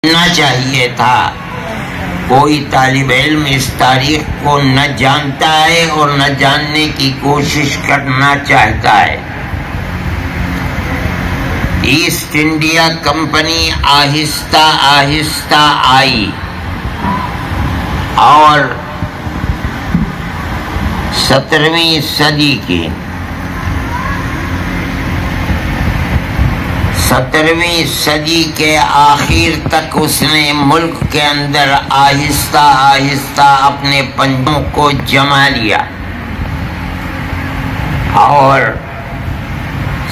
نہ چاہیے تھا. کوئی طالب علم اس تاریخ کو نہ جانتا ہے اور نہ جاننے کی کوشش کرنا چاہتا ہے. ایسٹ انڈیا کمپنی آہستہ آہستہ آئی اور 17ویں صدی کی 17ویں صدی کے آخر تک اس نے ملک کے اندر آہستہ آہستہ اپنے پنجوں کو جما لیا اور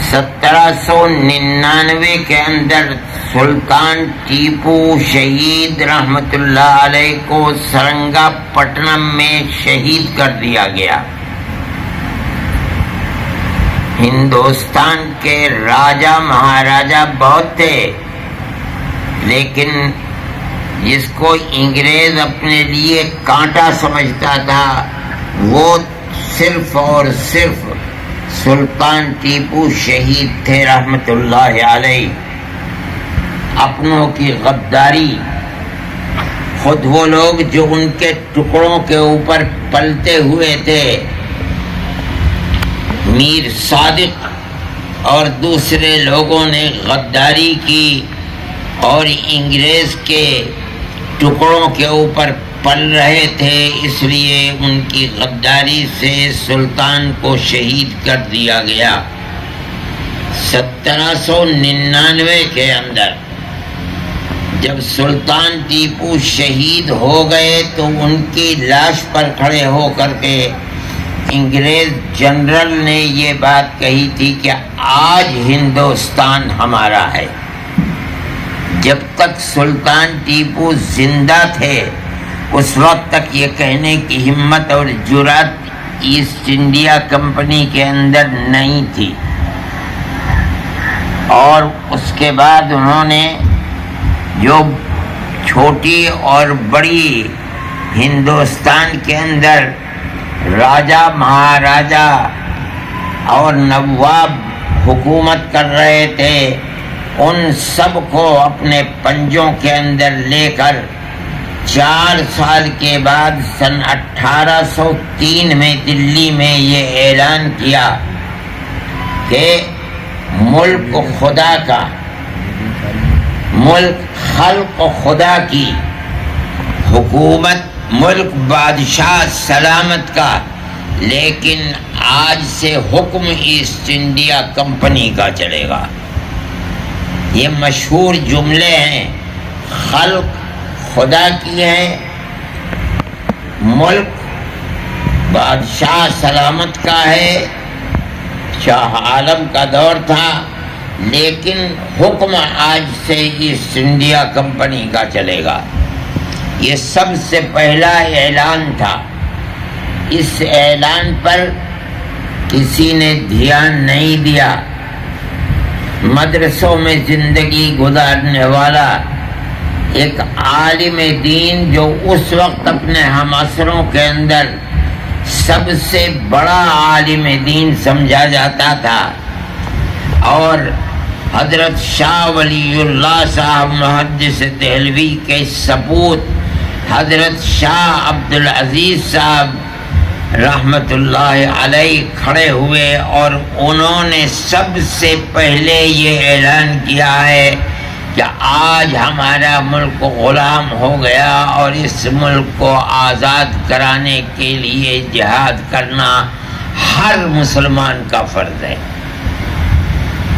1799 کے اندر سلطان ٹیپو شہید رحمت اللہ علیہ کو سرنگا پٹنم میں شہید کر دیا گیا. ہندوستان کے راجا مہاراجا بہت تھے، لیکن جس کو انگریز اپنے لیے کانٹا سمجھتا تھا وہ صرف اور صرف سلطان ٹیپو شہید تھے رحمت اللہ علیہ. اپنوں کی غداری، خود وہ لوگ جو ان کے ٹکڑوں کے اوپر پلتے ہوئے تھے، میر صادق اور دوسرے لوگوں نے غداری کی اور انگریز کے ٹکڑوں کے اوپر پل رہے تھے، اس لیے ان کی غداری سے سلطان کو شہید کر دیا گیا. 1799 کے اندر جب سلطان ٹیپو شہید ہو گئے تو ان کی لاش پر کھڑے ہو کر کے انگریز جنرل نے یہ بات کہی تھی کہ آج ہندوستان ہمارا ہے. جب تک سلطان ٹیپو زندہ تھے اس وقت تک یہ کہنے کی ہمت اور جرات ایسٹ انڈیا کمپنی کے اندر نہیں تھی، اور اس کے بعد انہوں نے جو چھوٹی اور بڑی ہندوستان کے اندر راجا مہاراجا اور نواب حکومت کر رہے تھے، ان سب کو اپنے پنجوں کے اندر لے کر 4 سال کے بعد سن 1803 میں دلی میں یہ اعلان کیا کہ ملک خدا کا، ملک خلق خدا کی، حکومت ملک بادشاہ سلامت کا، لیکن آج سے حکم ایسٹ انڈیا کمپنی کا چلے گا. یہ مشہور جملے ہیں، خلق خدا کی ہے، ملک بادشاہ سلامت کا ہے. شاہ عالم کا دور تھا، لیکن حکم آج سے ایسٹ انڈیا کمپنی کا چلے گا. یہ سب سے پہلا اعلان تھا. اس اعلان پر کسی نے دھیان نہیں دیا. مدرسوں میں زندگی گزارنے والا ایک عالم دین جو اس وقت اپنے ہم عصروں کے اندر سب سے بڑا عالم دین سمجھا جاتا تھا، اور حضرت شاہ ولی اللہ صاحب محدث دہلوی کے سپوت حضرت شاہ عبدالعزیز صاحب رحمت اللہ علیہ کھڑے ہوئے اور انہوں نے سب سے پہلے یہ اعلان کیا ہے کہ آج ہمارا ملک غلام ہو گیا اور اس ملک کو آزاد کرانے کے لیے جہاد کرنا ہر مسلمان کا فرض ہے.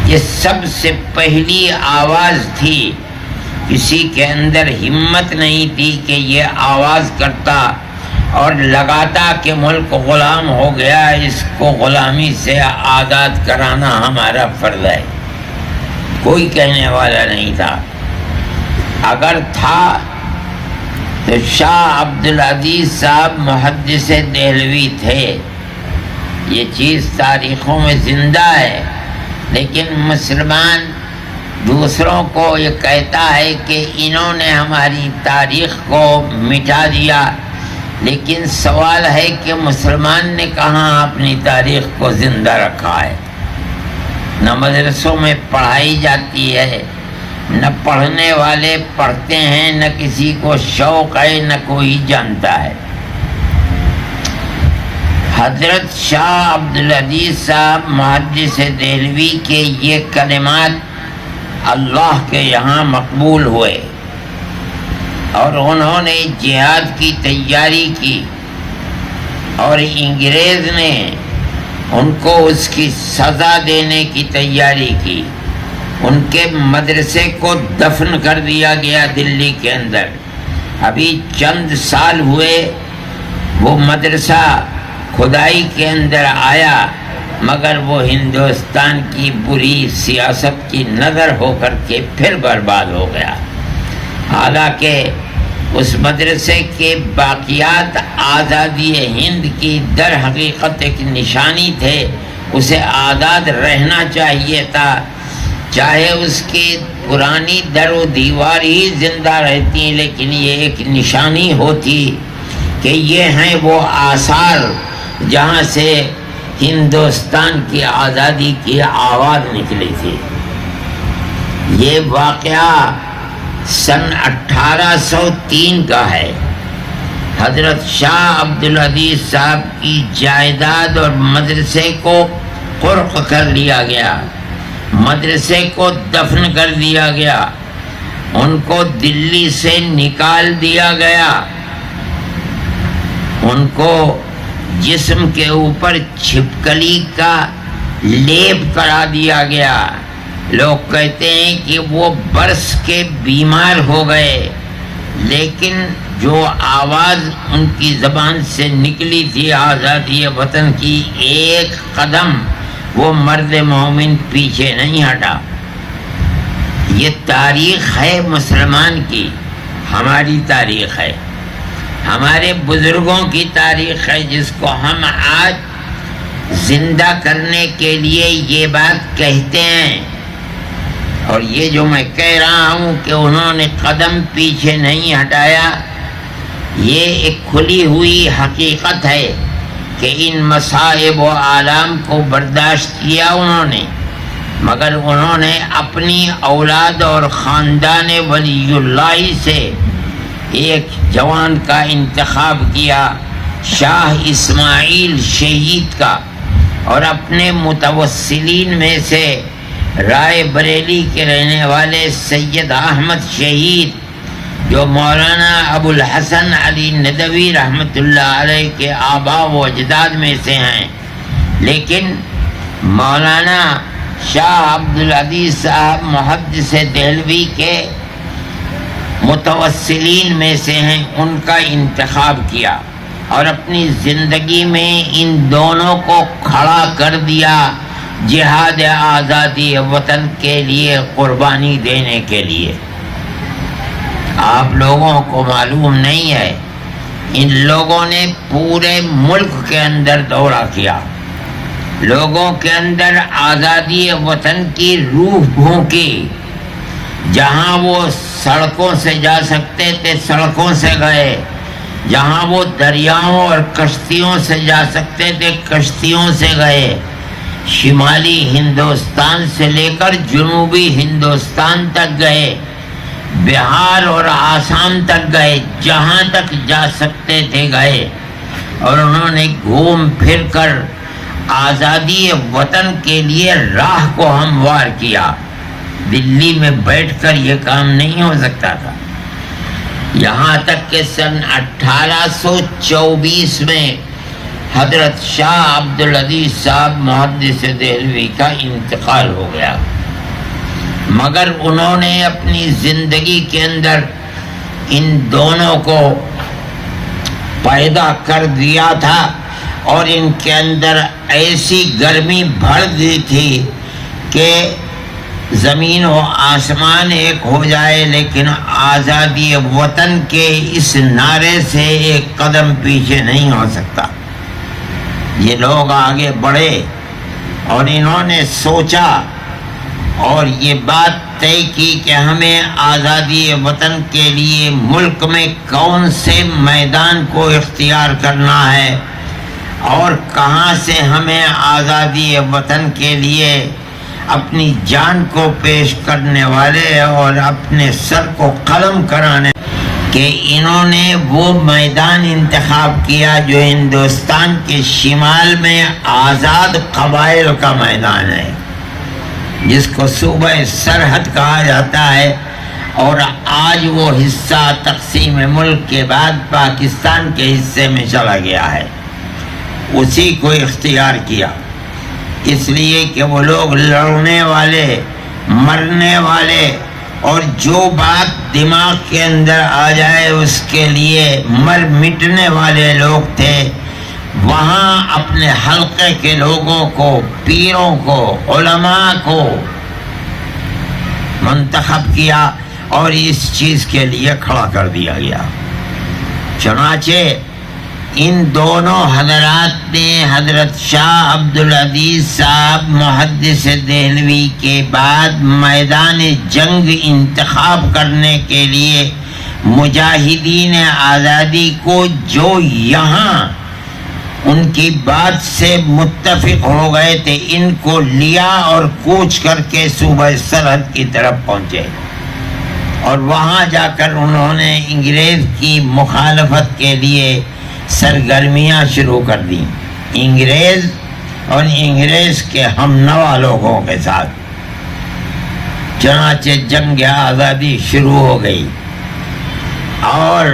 یہ سب سے پہلی آواز تھی. کسی کے اندر ہمت نہیں تھی کہ یہ آواز کرتا اور لگاتا کہ ملک غلام ہو گیا، اس کو غلامی سے آزاد کرانا ہمارا فرض ہے. کوئی کہنے والا نہیں تھا. اگر تھا تو شاہ عبدالعزیز صاحب محدث دہلوی تھے. یہ چیز تاریخوں میں زندہ ہے، لیکن مسلمان دوسروں کو یہ کہتا ہے کہ انہوں نے ہماری تاریخ کو مٹا دیا، لیکن سوال ہے کہ مسلمان نے کہاں اپنی تاریخ کو زندہ رکھا ہے. نہ مدرسوں میں پڑھائی جاتی ہے، نہ پڑھنے والے پڑھتے ہیں، نہ کسی کو شوق ہے، نہ کوئی جانتا ہے۔ حضرت شاہ عبدالعزیز صاحب محدث دہلوی کے یہ کلمات اللہ کے یہاں مقبول ہوئے، اور انہوں نے جہاد کی تیاری کی، اور انگریز نے ان کو اس کی سزا دینے کی تیاری کی۔ ان کے مدرسے کو دفن کر دیا گیا دلی کے اندر۔ ابھی چند سال ہوئے وہ مدرسہ کھدائی کے اندر آیا، مگر وہ ہندوستان کی بری سیاست کی نظر ہو کر کے پھر برباد ہو گیا۔ حالانکہ اس مدرسے کے باقیات آزادی ہند کی در حقیقت ایک نشانی تھے، اسے آزاد رہنا چاہیے تھا، چاہے اس کی پرانی در و دیوار ہی زندہ رہتی، لیکن یہ ایک نشانی ہوتی کہ یہ ہیں وہ آثار جہاں سے ہندوستان کی آزادی کی آواز نکلی تھی۔ یہ واقعہ سن 1803 کا ہے۔ حضرت شاہ عبدالعزیز صاحب کی جائیداد اور مدرسے کو قرق کر لیا گیا، مدرسے کو دفن کر دیا گیا، ان کو دلی سے نکال دیا گیا، ان کو جسم کے اوپر چھپکلی کا لیپ کرا دیا گیا۔ لوگ کہتے ہیں کہ وہ برس کے بیمار ہو گئے، لیکن جو آواز ان کی زبان سے نکلی تھی آزادی وطن کی، ایک قدم وہ مرد مومن پیچھے نہیں ہٹا۔ یہ تاریخ ہے مسلمان کی، ہماری تاریخ ہے، ہمارے بزرگوں کی تاریخ ہے، جس کو ہم آج زندہ کرنے کے لیے یہ بات کہتے ہیں۔ اور یہ جو میں کہہ رہا ہوں کہ انہوں نے قدم پیچھے نہیں ہٹایا، یہ ایک کھلی ہوئی حقیقت ہے کہ ان مصائب و آلام کو برداشت کیا انہوں نے، مگر انہوں نے اپنی اولاد اور خاندان ولی اللہ سے ایک جوان کا انتخاب کیا، شاہ اسماعیل شہید کا، اور اپنے متوسلین میں سے رائے بریلی کے رہنے والے سید احمد شہید، جو مولانا ابو الحسن علی ندوی رحمۃ اللہ علیہ کے آباء و اجداد میں سے ہیں، لیکن مولانا شاہ عبدالعزیز صاحب محدث دہلوی کے متوسلین میں سے ہیں، ان کا انتخاب کیا، اور اپنی زندگی میں ان دونوں کو کھڑا کر دیا جہاد آزادی وطن کے لیے قربانی دینے کے لیے۔ آپ لوگوں کو معلوم نہیں ہے، ان لوگوں نے پورے ملک کے اندر دورہ کیا، لوگوں کے اندر آزادی وطن کی روح پھونکی، جہاں وہ سڑکوں سے جا سکتے تھے سڑکوں سے گئے، جہاں وہ دریاؤں اور کشتیوں سے جا سکتے تھے کشتیوں سے گئے، شمالی ہندوستان سے لے کر جنوبی ہندوستان تک گئے، بہار اور آسام تک گئے، جہاں تک جا سکتے تھے گئے، اور انہوں نے گھوم پھر کر آزادی وطن کے لیے راہ کو ہموار کیا۔ دلی میں بیٹھ کر یہ کام نہیں ہو سکتا تھا، یہاں تک کہ سن 1824 میں حضرت شاہ عبدالعزیز صاحب محدث دہلوی کا انتقال ہو گیا، مگر انہوں نے اپنی زندگی کے اندر ان دونوں کو پیدا کر دیا تھا، اور ان کے اندر ایسی گرمی بھر دی تھی کہ زمین و آسمان ایک ہو جائے، لیکن آزادی وطن کے اس نعرے سے ایک قدم پیچھے نہیں ہو سکتا۔ یہ لوگ آگے بڑھے اور انہوں نے سوچا اور یہ بات طے کی کہ ہمیں آزادی وطن کے لیے ملک میں کون سے میدان کو اختیار کرنا ہے، اور کہاں سے ہمیں آزادی وطن کے لیے اپنی جان کو پیش کرنے والے اور اپنے سر کو قلم کرانے کہ انہوں نے وہ میدان انتخاب کیا جو ہندوستان کے شمال میں آزاد قبائل کا میدان ہے، جس کو صوبہ سرحد کہا جاتا ہے، اور آج وہ حصہ تقسیم ملک کے بعد پاکستان کے حصے میں چلا گیا ہے، اسی کو اختیار کیا، اس لیے کہ وہ لوگ لڑنے والے، مرنے والے، اور جو بات دماغ کے اندر آ جائے اس کے لیے مر مٹنے والے لوگ تھے۔ وہاں اپنے حلقے کے لوگوں کو، پیروں کو، علماء کو منتخب کیا اور اس چیز کے لیے کھڑا کر دیا گیا۔ چنانچہ ان دونوں حضرات نے حضرت شاہ عبدالعزیز صاحب محدث دہلوی کے بعد میدان جنگ انتخاب کرنے کے لیے مجاہدین آزادی کو جو یہاں ان کی بات سے متفق ہو گئے تھے، ان کو لیا اور کوچ کر کے صوبہ سرحد کی طرف پہنچے، اور وہاں جا کر انہوں نے انگریز کی مخالفت کے لیے سرگرمیاں شروع کر دیں، انگریز اور انگریز کے ہم نوا لوگوں کے ساتھ۔ چنانچہ جنگ آزادی شروع ہو گئی، اور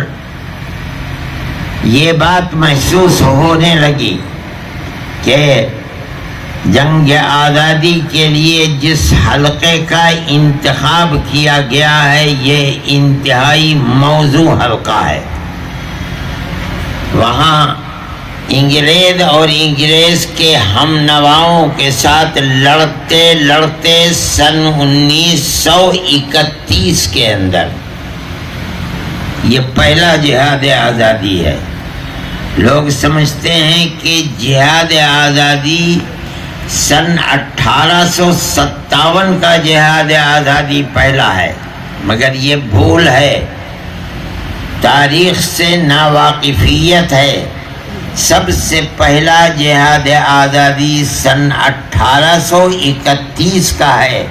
یہ بات محسوس ہونے لگی کہ جنگ آزادی کے لیے جس حلقے کا انتخاب کیا گیا ہے یہ انتہائی موزوں حلقہ ہے۔ وہاں انگریز اور انگریز کے ہم نواؤں کے ساتھ لڑتے لڑتے سن 1931 کے اندر یہ پہلا جہاد آزادی ہے۔ لوگ سمجھتے ہیں کہ جہاد آزادی سن 1857 کا جہاد آزادی پہلا ہے، مگر یہ بھول ہے، تاریخ سے ناواقفیت ہے۔ سب سے پہلا جہاد آزادی سن 1831 کا ہے،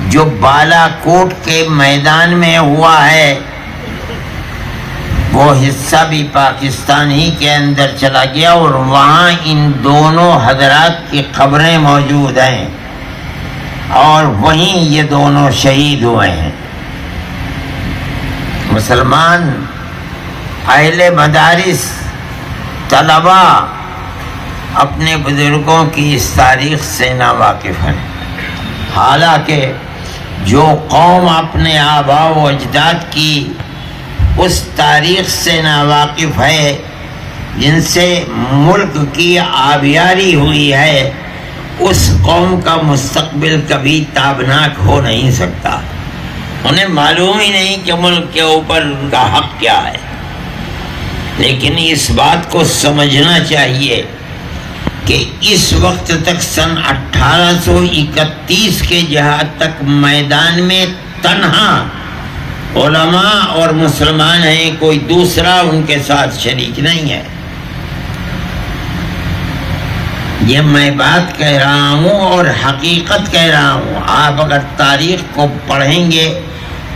جو بالا کوٹ کے میدان میں ہوا ہے۔ وہ حصہ بھی پاکستان ہی کے اندر چلا گیا، اور وہاں ان دونوں حضرات کی قبریں موجود ہیں، اور وہیں یہ دونوں شہید ہوئے ہیں۔ مسلمان اہل مدارس، طلبا اپنے بزرگوں کی اس تاریخ سے ناواقف ہیں، حالانکہ جو قوم اپنے آباء و اجداد کی اس تاریخ سے ناواقف ہے جن سے ملک کی آبیاری ہوئی ہے، اس قوم کا مستقبل کبھی تابناک ہو نہیں سکتا۔ انہیں معلوم ہی نہیں کہ ملک کے اوپر ان کا حق کیا ہے، لیکن اس بات کو سمجھنا چاہیے کہ اس وقت تک سن 1831 کے جہاد تک میدان میں تنہا علماء اور مسلمان ہیں، کوئی دوسرا ان کے ساتھ شریک نہیں ہے۔ یہ میں بات کہہ رہا ہوں اور حقیقت کہہ رہا ہوں۔ آپ اگر تاریخ کو پڑھیں گے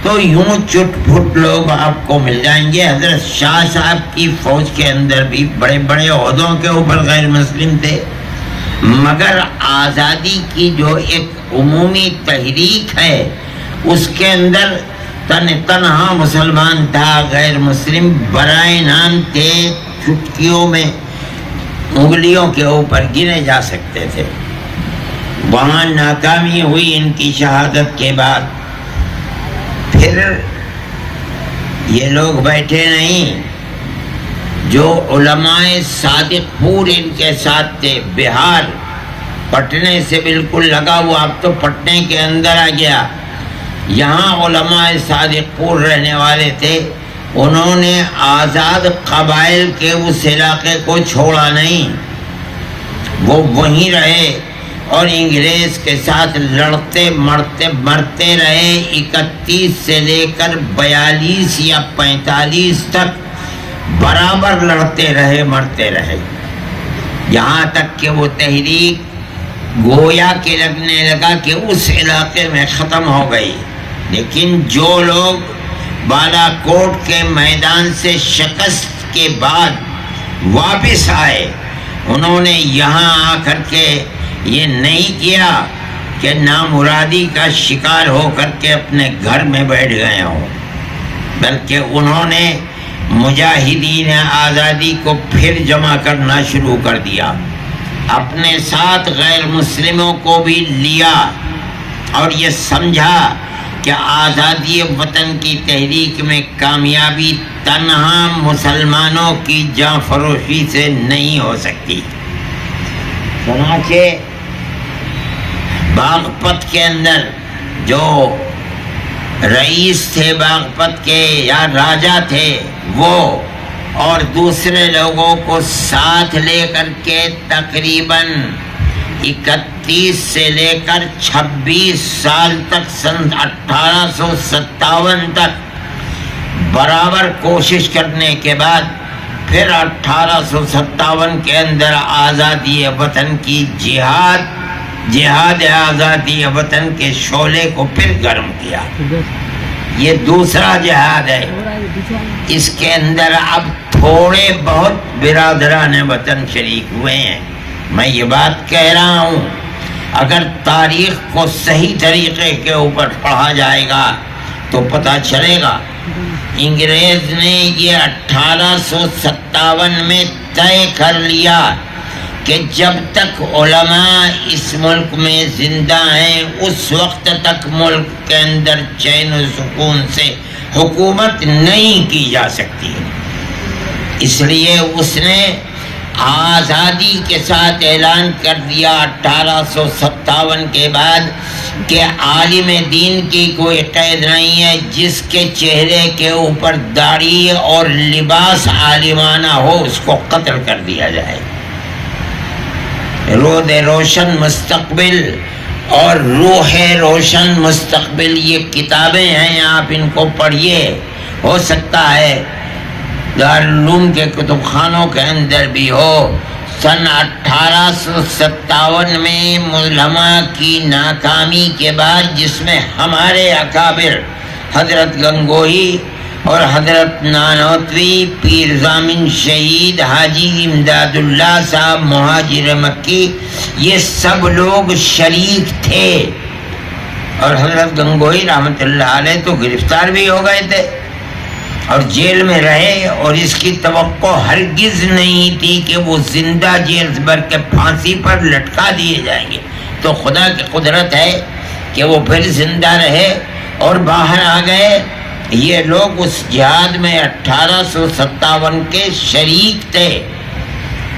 تو یوں چٹ پھٹ لوگ آپ کو مل جائیں گے۔ حضرت شاہ صاحب کی فوج کے اندر بھی بڑے بڑے عہدوں کے اوپر غیر مسلم تھے، مگر آزادی کی جو ایک عمومی تحریک ہے اس کے اندر تنہا مسلمان تھا، غیر مسلم برائے نام تھے، چٹکیوں میں انگلیوں کے اوپر گنے جا سکتے تھے۔ وہاں ناکامی ہوئی ان کی شہادت کے بعد۔ پھر یہ لوگ بیٹھے نہیں، جو علماء صادق پور ان کے ساتھ تھے، بہار پٹنے سے بالکل لگا ہوا، اب تو پٹنے کے اندر آ گیا، یہاں علماء صادق پور رہنے والے تھے، انہوں نے آزاد قبائل کے اس علاقے کو چھوڑا نہیں، وہ وہیں رہے اور انگریز کے ساتھ لڑتے مرتے رہے۔ 31 سے لے کر 42 یا 45 تک برابر لڑتے رہے، مرتے رہے، یہاں تک کہ وہ تحریک گویا کہ لگنے لگا کہ اس علاقے میں ختم ہو گئی. لیکن جو لوگ بالا کوٹ کے میدان سے شکست کے بعد واپس آئے، انہوں نے یہاں آ کر کے یہ نہیں کیا کہ نامرادی کا شکار ہو کر کے اپنے گھر میں بیٹھ گئے ہوں، بلکہ انہوں نے مجاہدین آزادی کو پھر جمع کرنا شروع کر دیا، اپنے ساتھ غیر مسلموں کو بھی لیا اور یہ سمجھا کہ آزادی وطن کی تحریک میں کامیابی تنہا مسلمانوں کی جاں فروشی سے نہیں ہو سکتی. چنانچہ باغپت کے اندر جو رئیس تھے باغپت کے یا راجا تھے، وہ اور دوسرے لوگوں کو ساتھ لے کر کے تقریباً 31 سے لے کر 26 سال تک سن 1857 تک برابر کوشش کرنے کے بعد پھر 1857 کے اندر آزادی وطن کی جہاد آزادی وطن کے شعلے کو پھر گرم کیا. یہ دوسرا جہاد ہے. اس کے اندر اب تھوڑے بہت برادران وطن شریک ہوئے ہیں. میں یہ بات کہہ رہا ہوں، اگر تاریخ کو صحیح طریقے کے اوپر پڑھا جائے گا تو پتہ چلے گا انگریز نے یہ 1857 میں طے کر لیا کہ جب تک علماء اس ملک میں زندہ ہیں اس وقت تک ملک کے اندر چین و سکون سے حکومت نہیں کی جا سکتی. اس لیے اس نے آزادی کے ساتھ اعلان کر دیا 1857 کے بعد کہ عالم دین کی کوئی قید نہیں ہے جس کے چہرے کے اوپر داڑھی اور لباس عالمانہ ہو اس کو قتل کر دیا جائے. رود روشن مستقبل اور روح روشن مستقبل یہ کتابیں ہیں، آپ ان کو پڑھیے. ہو سکتا ہے دارالعلوم کے کتب خانوں کے اندر بھی ہو. سن 1857 میں علماء کی ناکامی کے بعد، جس میں ہمارے اکابر حضرت گنگوہی اور حضرت نانوتوی، پیر زامن شہید حاجی امداد اللہ صاحب مہاجر مکی، یہ سب لوگ شریک تھے. اور حضرت گنگوہی رحمت اللہ علیہ تو گرفتار بھی ہو گئے تھے اور جیل میں رہے، اور اس کی توقع ہرگز نہیں تھی کہ وہ زندہ جیل بھر کے پھانسی پر لٹکا دیے جائیں گے. تو خدا کی قدرت ہے کہ وہ پھر زندہ رہے اور باہر آ گئے. یہ لوگ اس جہاد میں 1857 کے شریک تھے.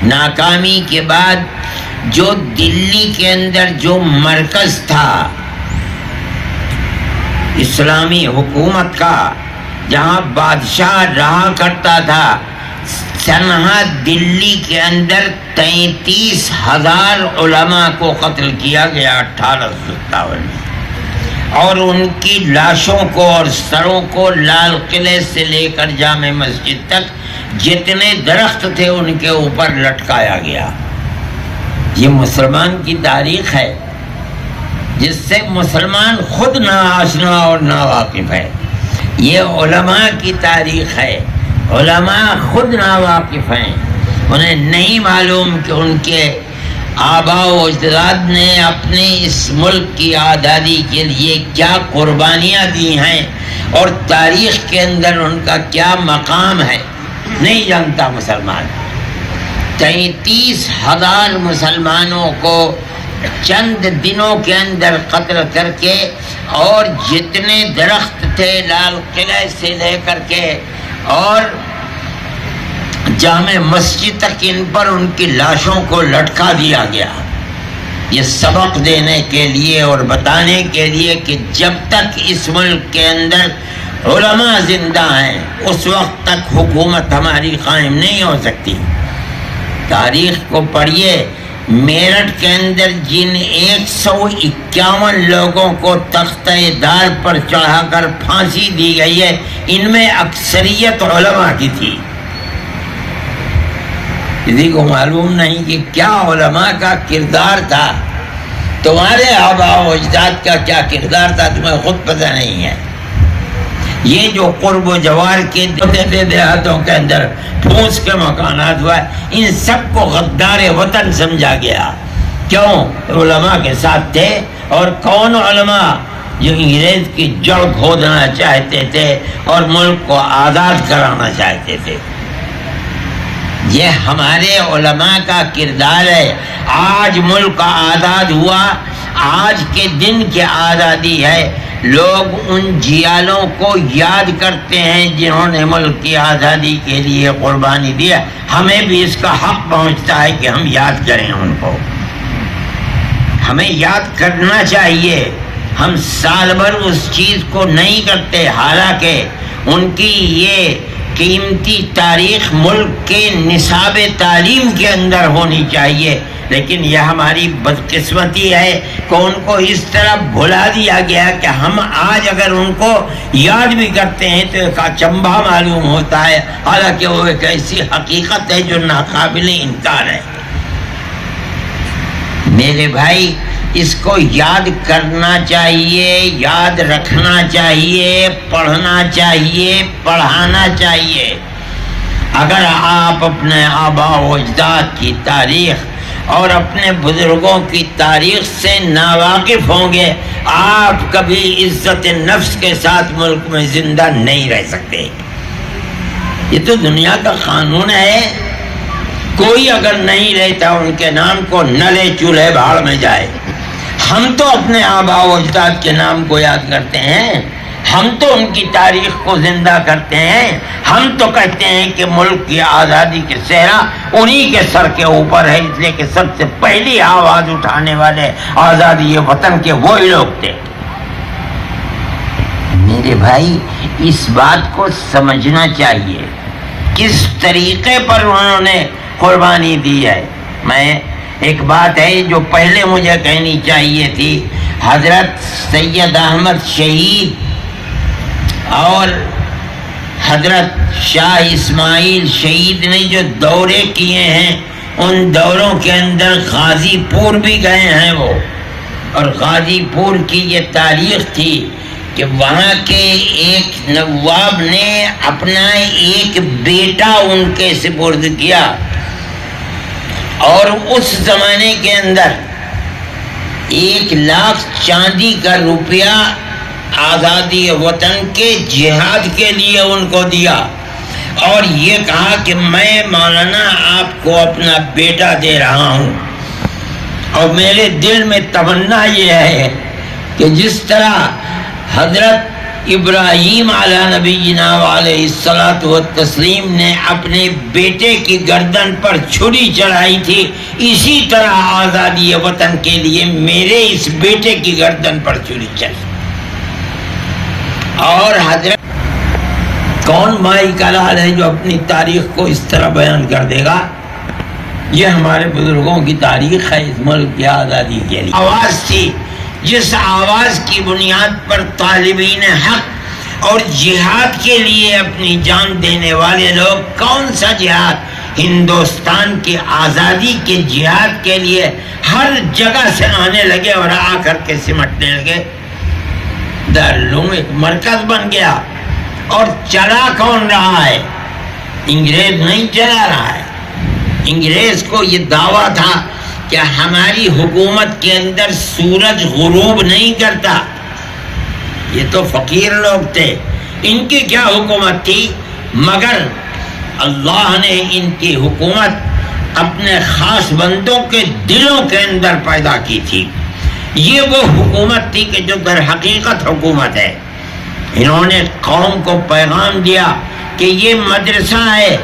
ناکامی کے بعد جو دلی کے اندر جو مرکز تھا اسلامی حکومت کا، جہاں بادشاہ رہا کرتا تھا، تنہا دلی کے اندر 33,000 علماء کو قتل کیا گیا 1857 میں، اور ان کی لاشوں کو اور سروں کو لال قلعے سے لے کر جامع مسجد تک جتنے درخت تھے ان کے اوپر لٹکایا گیا. یہ مسلمان کی تاریخ ہے جس سے مسلمان خود نا آشنا اور نا واقف ہے. یہ علماء کی تاریخ ہے. علماء خود نا واقف ہیں، انہیں نہیں معلوم کہ ان کے آباء و اجداد نے اپنے اس ملک کی آزادی کے لیے کیا قربانیاں دی ہیں اور تاریخ کے اندر ان کا کیا مقام ہے. نہیں جانتا مسلمان. 33,000 مسلمانوں کو چند دنوں کے اندر قتل کر کے، اور جتنے درخت تھے لال قلعے سے لے کر کے اور جامع مسجد تک ان پر ان کی لاشوں کو لٹکا دیا گیا. یہ سبق دینے کے لیے اور بتانے کے لیے کہ جب تک اس ملک کے اندر علماء زندہ ہیں اس وقت تک حکومت ہماری قائم نہیں ہو سکتی. تاریخ کو پڑھیے. میرٹھ کے اندر جن 151 لوگوں کو تختہ دار پر چڑھا کر پھانسی دی گئی ہے، ان میں اکثریت علماء کی تھی. کسی کو معلوم نہیں کہ کیا علماء کا کردار تھا. تمہارے آباء و اجداد کا کیا کردار تھا تمہیں خود پتہ نہیں ہے. یہ جو قرب و جوار کے دیہاتوں کے اندر پھوس کے مکانات ہوا ہے، ان سب کو غدار وطن سمجھا گیا. کیوں؟ علماء کے ساتھ تھے. اور کون علماء؟ جو انگریز کی جڑ کھودنا چاہتے تھے اور ملک کو آزاد کرانا چاہتے تھے. یہ ہمارے علماء کا کردار ہے. آج ملک آزاد ہوا، آج کے دن کی آزادی ہے. لوگ ان جیالوں کو یاد کرتے ہیں جنہوں نے ملک کی آزادی کے لیے قربانی دیا. ہمیں بھی اس کا حق پہنچتا ہے کہ ہم یاد کریں ان کو. ہمیں یاد کرنا چاہیے. ہم سال بھر اس چیز کو نہیں کرتے، حالانکہ ان کی یہ قیمتی تاریخ ملک کے نصاب تعلیم کے اندر ہونی چاہیے. لیکن یہ ہماری بدقسمتی ہے کہ ان کو اس طرح بھلا دیا گیا کہ ہم آج اگر ان کو یاد بھی کرتے ہیں تو ایک اچنبھا معلوم ہوتا ہے، حالانکہ وہ ایک ایسی حقیقت ہے جو ناقابل انکار ہے. میرے بھائی، اس کو یاد کرنا چاہیے، یاد رکھنا چاہیے، پڑھنا چاہیے، پڑھانا چاہیے. اگر آپ اپنے آباء و اجداد کی تاریخ اور اپنے بزرگوں کی تاریخ سے ناواقف ہوں گے، آپ کبھی عزت نفس کے ساتھ ملک میں زندہ نہیں رہ سکتے. یہ تو دنیا کا قانون ہے. کوئی اگر نہیں رہتا ان کے نام کو نہ لے، چولہے بھاڑ میں جائے. ہم تو اپنے آباء و اجداد کے نام کو یاد کرتے ہیں، ہم تو ان کی تاریخ کو زندہ کرتے ہیں. ہم تو کہتے ہیں کہ ملک کی آزادی کے صحرا انہی کے سر کے اوپر ہے، اس لیے کہ سب سے پہلی آواز اٹھانے والے آزادی وطن کے وہی لوگ تھے. میرے بھائی، اس بات کو سمجھنا چاہیے کس طریقے پر انہوں نے قربانی دی ہے. میں ایک بات ہے جو پہلے مجھے کہنی چاہیے تھی. حضرت سید احمد شہید اور حضرت شاہ اسماعیل شہید نے جو دورے کیے ہیں، ان دوروں کے اندر غازی پور بھی گئے ہیں وہ. اور غازی پور کی یہ تاریخ تھی کہ وہاں کے ایک نواب نے اپنا ایک بیٹا ان کے سپرد کیا، اور اس زمانے کے اندر 1,00,000 چاندی کا روپیہ آزادی وطن کے جہاد کے لیے ان کو دیا، اور یہ کہا کہ میں مولانا آپ کو اپنا بیٹا دے رہا ہوں. اور میرے دل میں تمنا یہ ہے کہ جس طرح حضرت ابراہیم علیہ نبینا علیہ الصلاۃ والتسلیم نے اپنے بیٹے کی گردن پر چھری چڑھائی تھی، اسی طرح آزادی وطن کے لیے میرے اس بیٹے کی گردن پر چھری چڑھی. اور حضرت کون مائی کا لال ہے جو اپنی تاریخ کو اس طرح بیان کر دے گا؟ یہ ہمارے بزرگوں کی تاریخ ہے. اس ملک کی آزادی کے لیے آواز تھی، جس آواز کی بنیاد پر طالبین حق اور جہاد کے لیے اپنی جان دینے والے لوگ، کون سا جہاد؟ ہندوستان کی آزادی کے جہاد کے لیے ہر جگہ سے آنے لگے اور آ کر کے سمٹنے لگے. دارالعلوم ایک مرکز بن گیا. اور چلا کون رہا ہے؟ انگریز نہیں چلا رہا ہے. انگریز کو یہ دعویٰ تھا کہ ہماری حکومت کے اندر سورج غروب نہیں کرتا. یہ تو فقیر لوگ تھے، ان کی کیا حکومت تھی؟ مگر اللہ نے ان کی حکومت اپنے خاص بندوں کے دلوں کے اندر پیدا کی تھی. یہ وہ حکومت تھی کہ جو در حقیقت حکومت ہے. انہوں نے قوم کو پیغام دیا کہ یہ مدرسہ ہے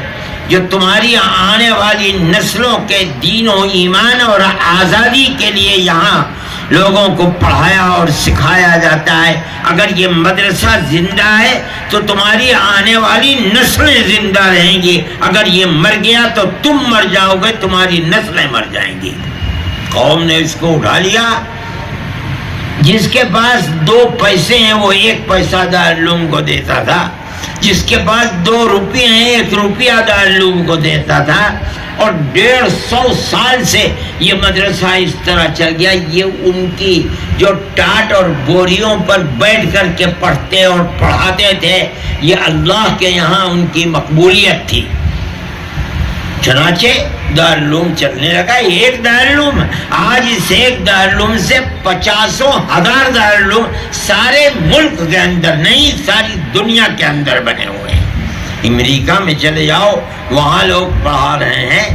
جو تمہاری آنے والی نسلوں کے دین و ایمان اور آزادی کے لیے یہاں لوگوں کو پڑھایا اور سکھایا جاتا ہے. اگر یہ مدرسہ زندہ ہے تو تمہاری آنے والی نسلیں زندہ رہیں گی. اگر یہ مر گیا تو تم مر جاؤ گے، تمہاری نسلیں مر جائیں گی. قوم نے اس کو اٹھا لیا. جس کے پاس 2 پیسے ہیں وہ 1 پیسہ دارالعلوم کو دیتا تھا، جس کے پاس 2 روپے ہیں 1 روپیہ دارالعلوم کو دیتا تھا. اور 150 سال سے یہ مدرسہ اس طرح چل گیا. یہ ان کی جو ٹاٹ اور بوریوں پر بیٹھ کر کے پڑھتے اور پڑھاتے تھے، یہ اللہ کے یہاں ان کی مقبولیت تھی. چنانچہ دارالعلوم چلنے لگا. ایک دارالعلوم، آج اس ایک دارالعلوم سے 50,000 دارالعلوم سارے ملک کے اندر نہیں، ساری دنیا کے اندر بنے ہوئے ہیں. امریکہ میں چلے جاؤ، وہاں لوگ پڑھا رہے ہیں.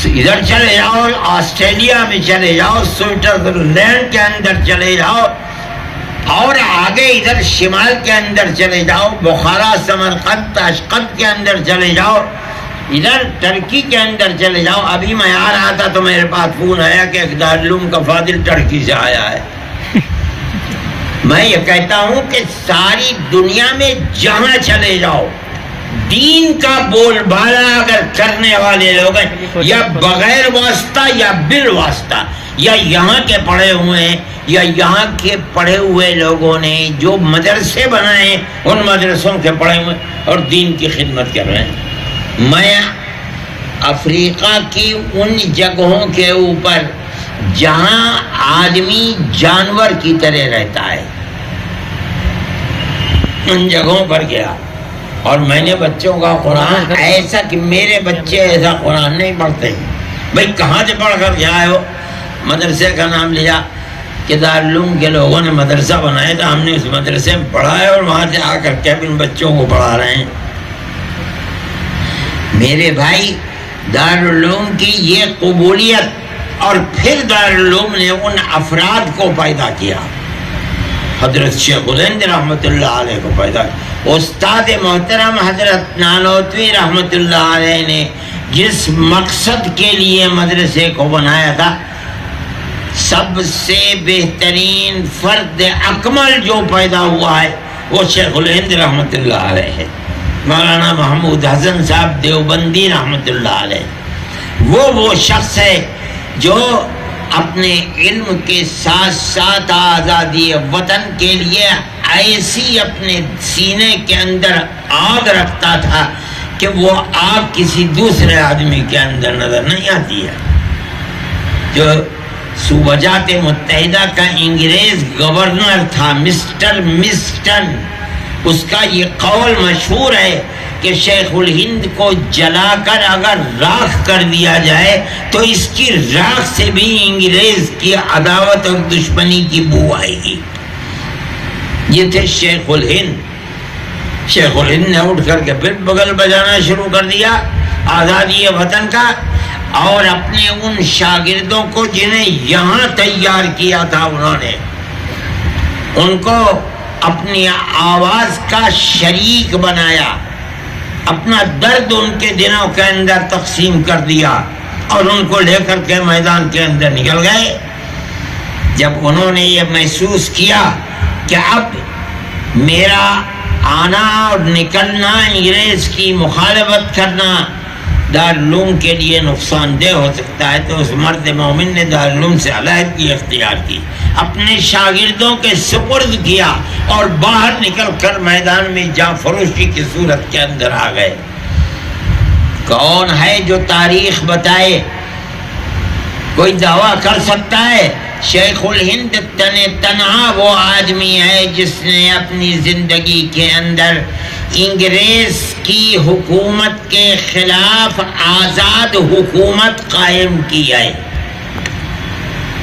ادھر چلے جاؤ، آسٹریلیا میں چلے جاؤ، سوئٹزرلینڈ کے اندر چلے جاؤ، اور آگے ادھر شمال کے اندر چلے جاؤ، بخارا، سمرقند، تاشقند کے اندر چلے جاؤ، ادھر ترکی کے اندر چلے جاؤ. ابھی میں آ رہا تھا تو میرے پاس فون آیا کہ ایک دارالعلوم کا فاضل ترکی سے آیا ہے. میں یہ کہتا ہوں کہ ساری دنیا میں جہاں چلے جاؤ، دین کا بول بالا اگر کرنے والے لوگ ہیں، یا بغیر واسطہ یا بال واسطہ، یا یہاں کے پڑھے ہوئے ہیں یا یہاں کے پڑھے ہوئے لوگوں نے جو مدرسے بنائے ہیں، ان مدرسوں کے پڑھے ہوئے اور دین کی خدمت کر رہے ہیں. میں افریقہ کی ان جگہوں کے اوپر جہاں آدمی جانور کی طرح رہتا ہے، ان جگہوں پر گیا اور میں نے بچوں کا قرآن ایسا کہ میرے بچے ایسا قرآن نہیں پڑھتے. بھائی کہاں سے پڑھ کر گیا ہے وہ؟ مدرسے کا نام لیا کہ دارالعلوم کے لوگوں نے مدرسہ بنایا تھا، ہم نے اس مدرسے میں پڑھا ہے اور وہاں سے آ کر کے اپنے بچوں کو پڑھا رہے ہیں. میرے بھائی، دارالعلوم کی یہ قبولیت، اور پھر دارالعلوم نے ان افراد کو پیدا کیا. حضرت شیخ الہند رحمۃ اللہ علیہ کو پیدا کیا. استاد محترم حضرت نانوتوی رحمۃ اللہ علیہ نے جس مقصد کے لیے مدرسے کو بنایا تھا، سب سے بہترین فرد اکمل جو پیدا ہوا ہے وہ شیخ الہند رحمۃ اللہ علیہ ہے. مولانا محمود حسن صاحب دیوبندی رحمۃ اللہ علیہ وہ شخص ہے جو اپنے علم کے ساتھ ساتھ آزادی وطن کے لیے ایسی اپنے سینے کے اندر آگ رکھتا تھا کہ وہ آگ کسی دوسرے آدمی کے اندر نظر نہیں آتی ہے. جو صوبجات متحدہ کا انگریز گورنر تھا مسٹر مسٹن، اس کا یہ قول مشہور ہے کہ شیخ الہند کو جلا کر اگر راکھ کر دیا جائے تو اس کی راکھ سے بھی انگریز کی عداوت اور دشمنی کی بو آئے گی. یہ تھے شیخ الہند. شیخ الہند نے اٹھ کر کے پھر بغل بجانا شروع کر دیا آزادی وطن کا، اور اپنے ان شاگردوں کو جنہیں یہاں تیار کیا تھا، انہوں نے ان کو اپنی آواز کا شریک بنایا، اپنا درد ان کے دنوں کے اندر تقسیم کر دیا اور ان کو لے کر کے میدان کے اندر نکل گئے. جب انہوں نے یہ محسوس کیا کہ اب میرا آنا اور نکلنا، انگریز کی مخالفت کرنا دارالعلوم کے لیے نقصان دہ ہو سکتا ہے، تو اس مرد مومن نے دارالعلوم سے علیحدگی اختیار کی، اپنے شاگردوں کے سپرد کیا اور باہر نکل کر میدان میں جاں فروشی کی صورت کے اندر آ گئے. کون ہے جو تاریخ بتائے؟ کوئی دعویٰ کر سکتا ہے؟ شیخ الہند تنہا وہ آدمی ہے جس نے اپنی زندگی کے اندر انگریز کی حکومت کے خلاف آزاد حکومت قائم کی ہے.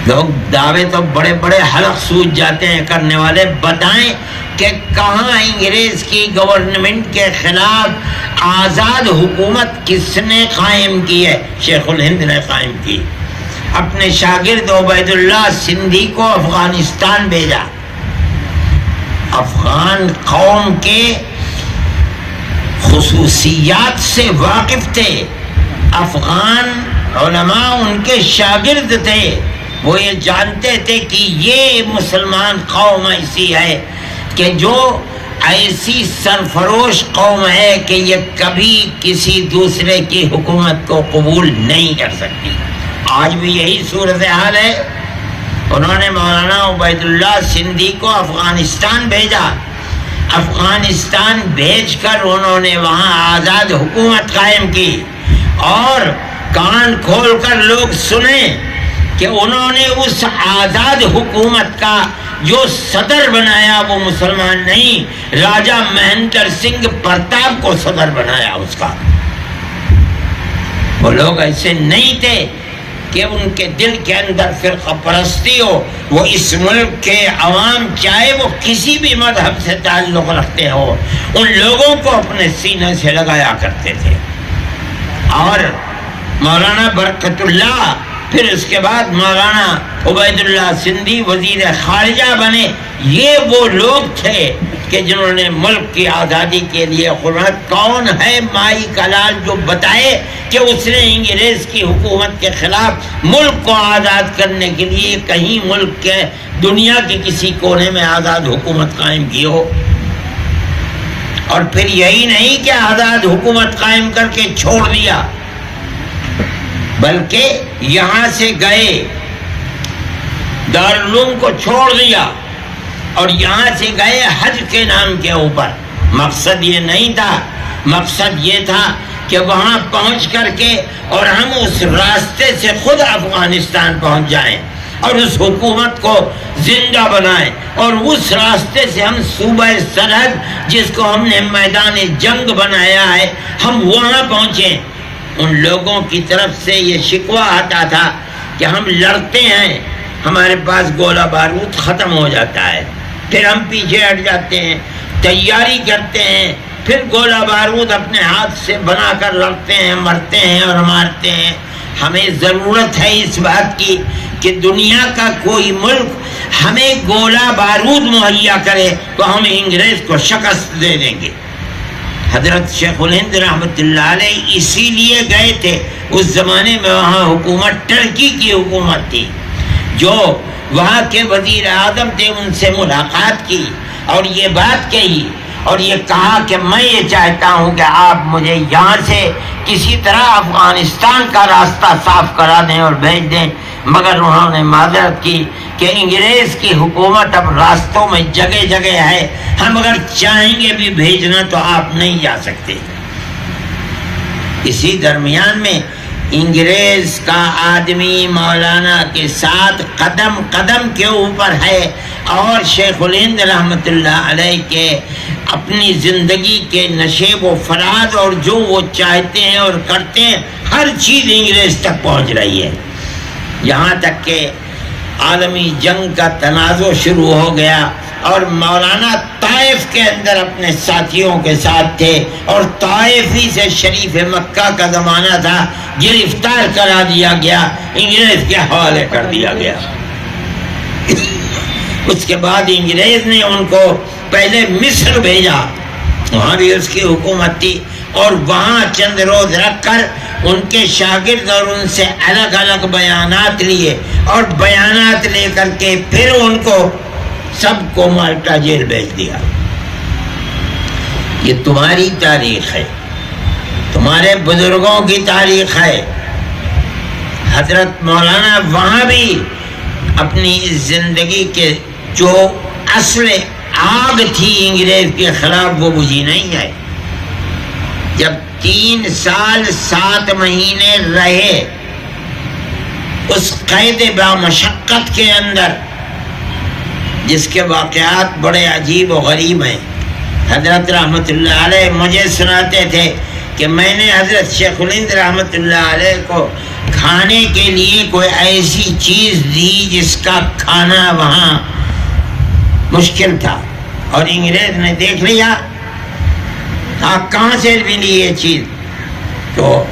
لوگ دعوے تو بڑے بڑے حلق سوچ جاتے ہیں کرنے والے. بتائیں کہ کہاں انگریز کی گورنمنٹ کے خلاف آزاد حکومت کس نے قائم کی ہے؟ شیخ الہند نے قائم کی. اپنے شاگرد عبید اللہ سندھی کو افغانستان بھیجا. افغان قوم کے خصوصیات سے واقف تھے، افغان علماء ان کے شاگرد تھے، وہ یہ جانتے تھے کہ یہ مسلمان قوم ایسی ہے کہ جو ایسی سرفروش قوم ہے کہ یہ کبھی کسی دوسرے کی حکومت کو قبول نہیں کر سکتی. آج بھی یہی صورتحال ہے. انہوں نے مولانا عبید اللہ سندھی کو افغانستان بھیجا. افغانستان بھیج کر انہوں نے وہاں آزاد حکومت قائم کی اور کان کھول کر لوگ سنیں کہ انہوں نے اس آزاد حکومت کا جو صدر بنایا وہ مسلمان نہیں، راجہ مہندر سنگھ پرتاپ کو صدر بنایا اس کا۔ وہ لوگ ایسے نہیں تھے کہ ان کے دل کے اندر فرقہ پرستی ہو۔ وہ اس ملک کے عوام چاہے وہ کسی بھی مذہب سے تعلق رکھتے ہو، ان لوگوں کو اپنے سینے سے لگایا کرتے تھے۔ اور مولانا برکت اللہ، پھر اس کے بعد مولانا عبید اللہ سندھی وزیر خارجہ بنے، یہ وہ لوگ تھے کہ جنہوں نے ملک کی آزادی کے لیے قربت۔ کون ہے مائی کلال جو بتائے کہ اس نے انگریز کی حکومت کے خلاف ملک کو آزاد کرنے کے لیے کہیں ملک کے دنیا کے کسی کونے میں آزاد حکومت قائم کی ہو؟ اور پھر یہی نہیں کہ آزاد حکومت قائم کر کے چھوڑ دیا، بلکہ یہاں سے گئے، دارالعلوم کو چھوڑ دیا اور یہاں سے گئے حج کے نام کے اوپر۔ مقصد یہ نہیں تھا، مقصد یہ تھا کہ وہاں پہنچ کر کے اور ہم اس راستے سے خود افغانستان پہنچ جائیں اور اس حکومت کو زندہ بنائیں، اور اس راستے سے ہم صوبہ سرحد جس کو ہم نے میدان جنگ بنایا ہے ہم وہاں پہنچیں۔ ان لوگوں کی طرف سے یہ شکوہ آتا تھا کہ ہم لڑتے ہیں، ہمارے پاس گولہ بارود ختم ہو جاتا ہے، پھر ہم پیچھے ہٹ جاتے ہیں، تیاری کرتے ہیں، پھر گولہ بارود اپنے ہاتھ سے بنا کر لڑتے ہیں، مرتے ہیں اور مارتے ہیں۔ ہمیں ضرورت ہے اس بات کی کہ دنیا کا کوئی ملک ہمیں گولہ بارود مہیا کرے تو ہم انگریز کو شکست دے دیں گے۔ حضرت شیخ الہند رحمۃ اللہ علیہ اسی لیے گئے تھے۔ اس زمانے میں وہاں حکومت ٹرکی کی حکومت تھی، جو وہاں کے وزیر اعظم تھے، ان سے ملاقات کی اور یہ بات کہی اور یہ کہا کہ میں یہ چاہتا ہوں کہ آپ مجھے یہاں سے کسی طرح افغانستان کا راستہ صاف کرا دیں اور بھیج دیں، مگر انہوں نے معذرت کی کہ انگریز کی حکومت اب راستوں میں جگہ جگہ ہے، ہم اگر چاہیں گے بھی بھیجنا تو آپ نہیں جا سکتے۔ اسی درمیان میں انگریز کا آدمی مولانا کے ساتھ قدم قدم کے اوپر ہے، اور شیخ الہند رحمۃ اللہ علیہ کے اپنی زندگی کے نشیب و فراز اور جو وہ چاہتے ہیں اور کرتے ہیں ہر چیز انگریز تک پہنچ رہی ہے۔ یہاں تک کہ عالمی جنگ کا تنازع شروع ہو گیا اور مولانا طائف کے اندر اپنے ساتھیوں کے ساتھ تھے، اور طائف ہی سے شریف مکہ کا زمانہ تھا، گرفتار کرا دیا گیا، انگریز کے حوالے کر دیا گیا۔ اس کے بعد انگریز نے ان کو پہلے مصر بھیجا، وہاں بھی اس کی حکومت تھی، اور وہاں چند روز رکھ کر ان کے شاگرد اور ان سے الگ الگ بیانات لیے، اور بیانات لے کر کے پھر ان کو سب کو مالٹا جیل بھیج دیا۔ یہ تمہاری تاریخ ہے، تمہارے بزرگوں کی تاریخ ہے۔ حضرت مولانا وہاں بھی اپنی زندگی کے جو اصل آگ تھی انگریز کے خلاف وہ بجھی نہیں ہے۔ جب 3 سال 7 مہینے رہے اس قید بامشقت کے اندر، جس کے واقعات بڑے عجیب و غریب ہیں۔ حضرت رحمۃ اللہ علیہ مجھے سناتے تھے کہ میں نے حضرت شیخ الہند رحمۃ اللہ علیہ کو کھانے کے لیے کوئی ایسی چیز دی جس کا کھانا وہاں مشکل تھا، اور انگریز نے دیکھ لیا آپ کہاں سے ملی یہ چیز، تو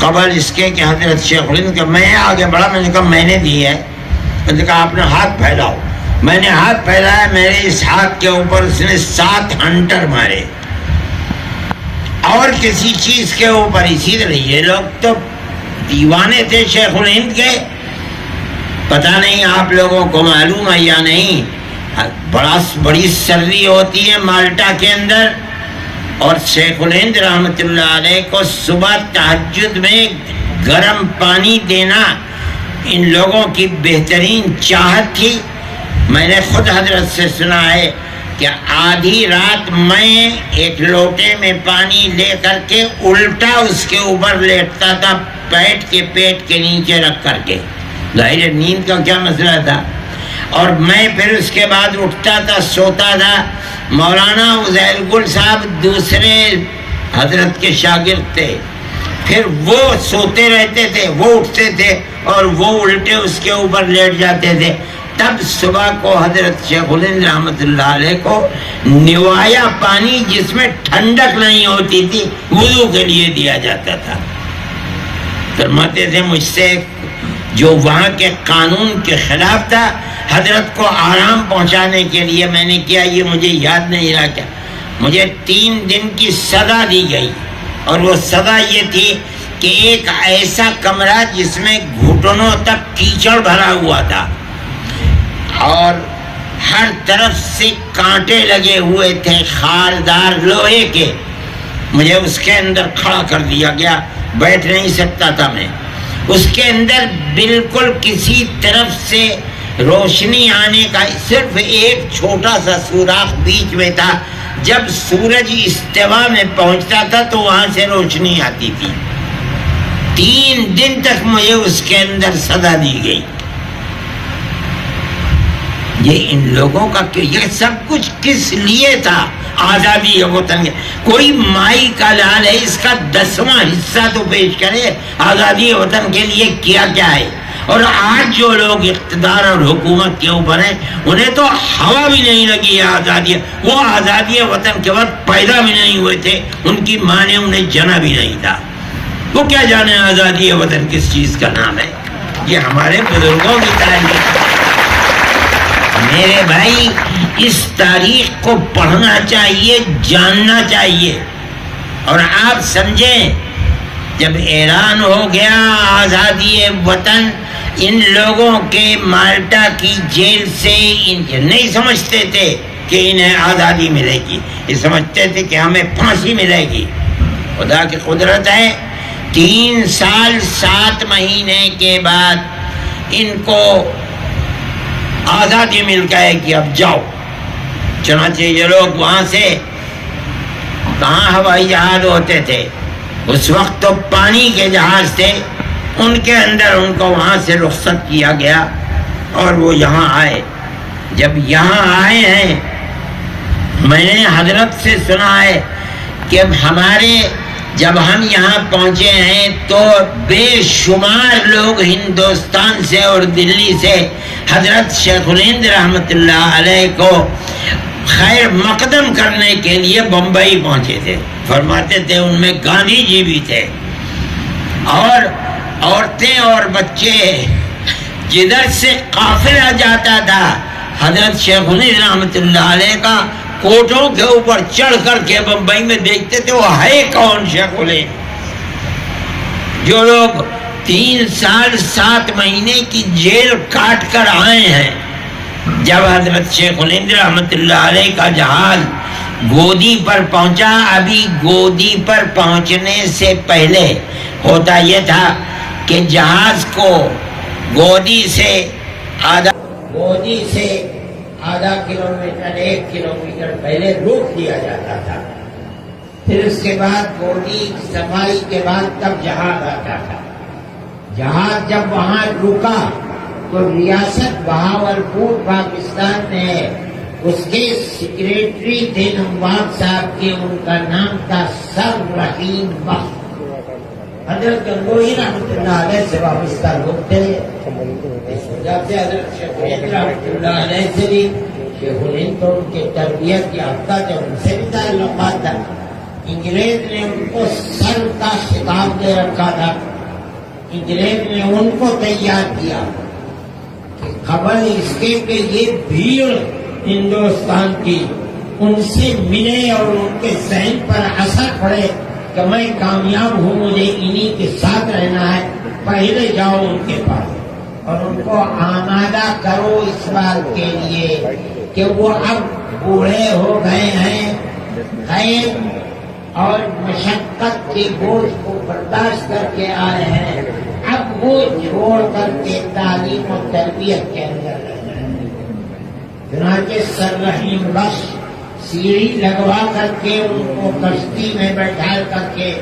قبل اس کے کہ حضرت شیخ الہند کا میں آگے بڑھا، میں نے کہا میں نے دی ہے، میں نے کہا آپ نے ہاتھ پھیلاؤ، میں نے ہاتھ پھیلایا، میرے اس ہاتھ کے اوپر اس نے 7 ہنٹر مارے، اور کسی چیز کے اوپر اسی طرح۔ یہ لوگ تو دیوانے تھے شیخ الہند کے، پتہ نہیں آپ لوگوں کو معلوم ہے یا نہیں، بڑی سردی ہوتی ہے مالٹا کے اندر، اور شیخ الہند رحمۃ اللہ علیہ کو صبح تہجد میں گرم پانی دینا ان لوگوں کی بہترین چاہت تھی۔ میں نے خود حضرت سے سنا ہے کہ آدھی رات میں ایک لوٹے میں پانی لے کر کے الٹا اس کے اوپر لیٹتا تھا، پیٹ کے نیچے رکھ کر کے، ظاہر نیند کا کیا مسئلہ تھا، اور میں پھر اس کے بعد اٹھتا تھا، سوتا تھا۔ مولانا عزیر گل صاحب دوسرے حضرت کے شاگرد تھے، پھر وہ سوتے رہتے تھے، وہ اٹھتے تھے اور وہ الٹے اس کے اوپر لیٹ جاتے تھے۔ تب صبح کو حضرت شیخ الہند رحمۃ اللہ علیہ کو نوایا پانی جس میں ٹھنڈک نہیں ہوتی تھی وضو کے لیے دیا جاتا تھا۔ فرماتے تھے مجھ سے جو وہاں کے قانون کے خلاف تھا، حضرت کو آرام پہنچانے کے لیے میں نے کیا، یہ مجھے یاد نہیں رہا کیا، مجھے 3 دن کی سزا دی گئی، اور وہ سزا یہ تھی کہ ایک ایسا کمرہ جس میں گھٹنوں تک کیچڑ بھرا ہوا تھا اور ہر طرف سے کانٹے لگے ہوئے تھے خاردار لوہے کے، مجھے اس کے اندر کھڑا کر دیا گیا، بیٹھ نہیں سکتا تھا میں اس کے اندر، بالکل کسی طرف سے روشنی آنے کا صرف ایک چھوٹا سا سوراخ بیچ میں تھا، جب سورج استوا میں پہنچتا تھا تو وہاں سے روشنی آتی تھی۔ 3 دن تک مجھے اس کے اندر سزا دی گئی۔ یہ ان لوگوں کا یہ سب کچھ کس لیے تھا؟ آزادی وطن۔ کوئی مائی کا لال ہے، اس کا 10واں حصہ تو پیش کرے آزادی وطن کے لیے کیا کیا ہے۔ اور آج جو لوگ اقتدار اور حکومت کے اوپر ہیں انہیں تو ہوا بھی نہیں لگی ہے آزادی، وہ آزادی وطن کے وقت پیدا بھی نہیں ہوئے تھے، ان کی ماں نے انہیں جنا بھی نہیں تھا، وہ کیا جانے آزادی وطن کس چیز کا نام ہے۔ یہ ہمارے بزرگوں کی تاریخ۔ میرے بھائی اس تاریخ کو پڑھنا چاہیے، جاننا چاہیے، اور آپ سمجھیں جب اعلان ہو گیا آزادی وطن، ان لوگوں کے مالٹا کی جیل سے نہیں سمجھتے تھے کہ انہیں آزادی ملے گی، یہ سمجھتے تھے کہ ہمیں پھانسی ملے گی۔ خدا کی قدرت ہے 3 سال 7 مہینے کے بعد ان کو آزادی مل گئے کہ اب جاؤ۔ چنانچہ یہ لوگ وہاں سے، کہاں ہوائی جہاز ہوتے تھے اس وقت، تو پانی کے جہاز تھے، ان کے اندر ان کو وہاں سے رخصت کیا گیا اور وہ یہاں آئے۔ جب یہاں آئے ہیں میں نے حضرت سے سنا ہے کہ جب ہم یہاں پہنچے ہیں تو بے شمار لوگ ہندوستان سے اور دلی سے حضرت شیخ الہند رحمۃ اللہ علیہ کو خیر مقدم کرنے کے لیے بمبئی پہنچے تھے۔ فرماتے تھے ان میں گاندھی جی بھی تھے، اور عورتیں اور بچے، جدھر سے قافلہ جاتا تھا حضرت شیخ الہند رحمۃ اللہ علیہ کا کوٹوں کے اوپر چڑھ کر کے بمبئی میں دیکھتے تھے وہ ہے کون شیخ الہند۔ جو لوگ 3 سال 7 مہینے کی جیل کاٹ کر آئے ہیں، جب حضرت شیخ الہند رحمۃ اللہ علیہ کا جہاز گودی پر پہنچا، ابھی گودی پر پہنچنے سے پہلے ہوتا یہ تھا کہ جہاز کو گودی سے آدھا کلومیٹر 1 کلومیٹر پہلے روک دیا جاتا تھا، پھر اس کے بعد گودی صفائی کے بعد تب جہاز آتا تھا۔ جہاز جب وہاں رکا تو ریاست بہاولپور پاکستان میں اس کے سیکریٹری تھے نواب صاحب کے، ان کا نام تھا سر رحیم بخش۔ حضرت گنگوہی رحمۃ اللہ علیہ سے وابستہ لوگ تھے، اس وجہ سے حضرت شیخ الہند رحمۃ اللہ علیہ سے بھی، شیخ الہند تو ان کے تربیت یافتہ تھے، ان سے بھی تعلقات تھا۔ انگریز نے ان کو سر کا خطاب دے رکھا تھا، انگریز نے ان کو تیار کیا کہ خبر اس کے کہ یہ بھیڑ ہندوستان کی ان سے ملے اور ان کے ذہن پر اثر پڑے کہ میں کامیاب ہوں، مجھے انہی کے ساتھ رہنا ہے، پہلے جاؤ ان کے پاس اور ان کو آمادہ کرو اس بات کے لیے کہ وہ اب بوڑھے ہو گئے ہیں، خیر اور مشقت کے بوجھ کو برداشت کر کے آئے ہیں، اب وہ چھوڑ کر کے تعلیم و تربیت کے اندر رہنا ہے۔ چنانچہ سر رحیم بخش سیڑھی لگوا کر کے ان کو کشتی میں بیٹھا کر کے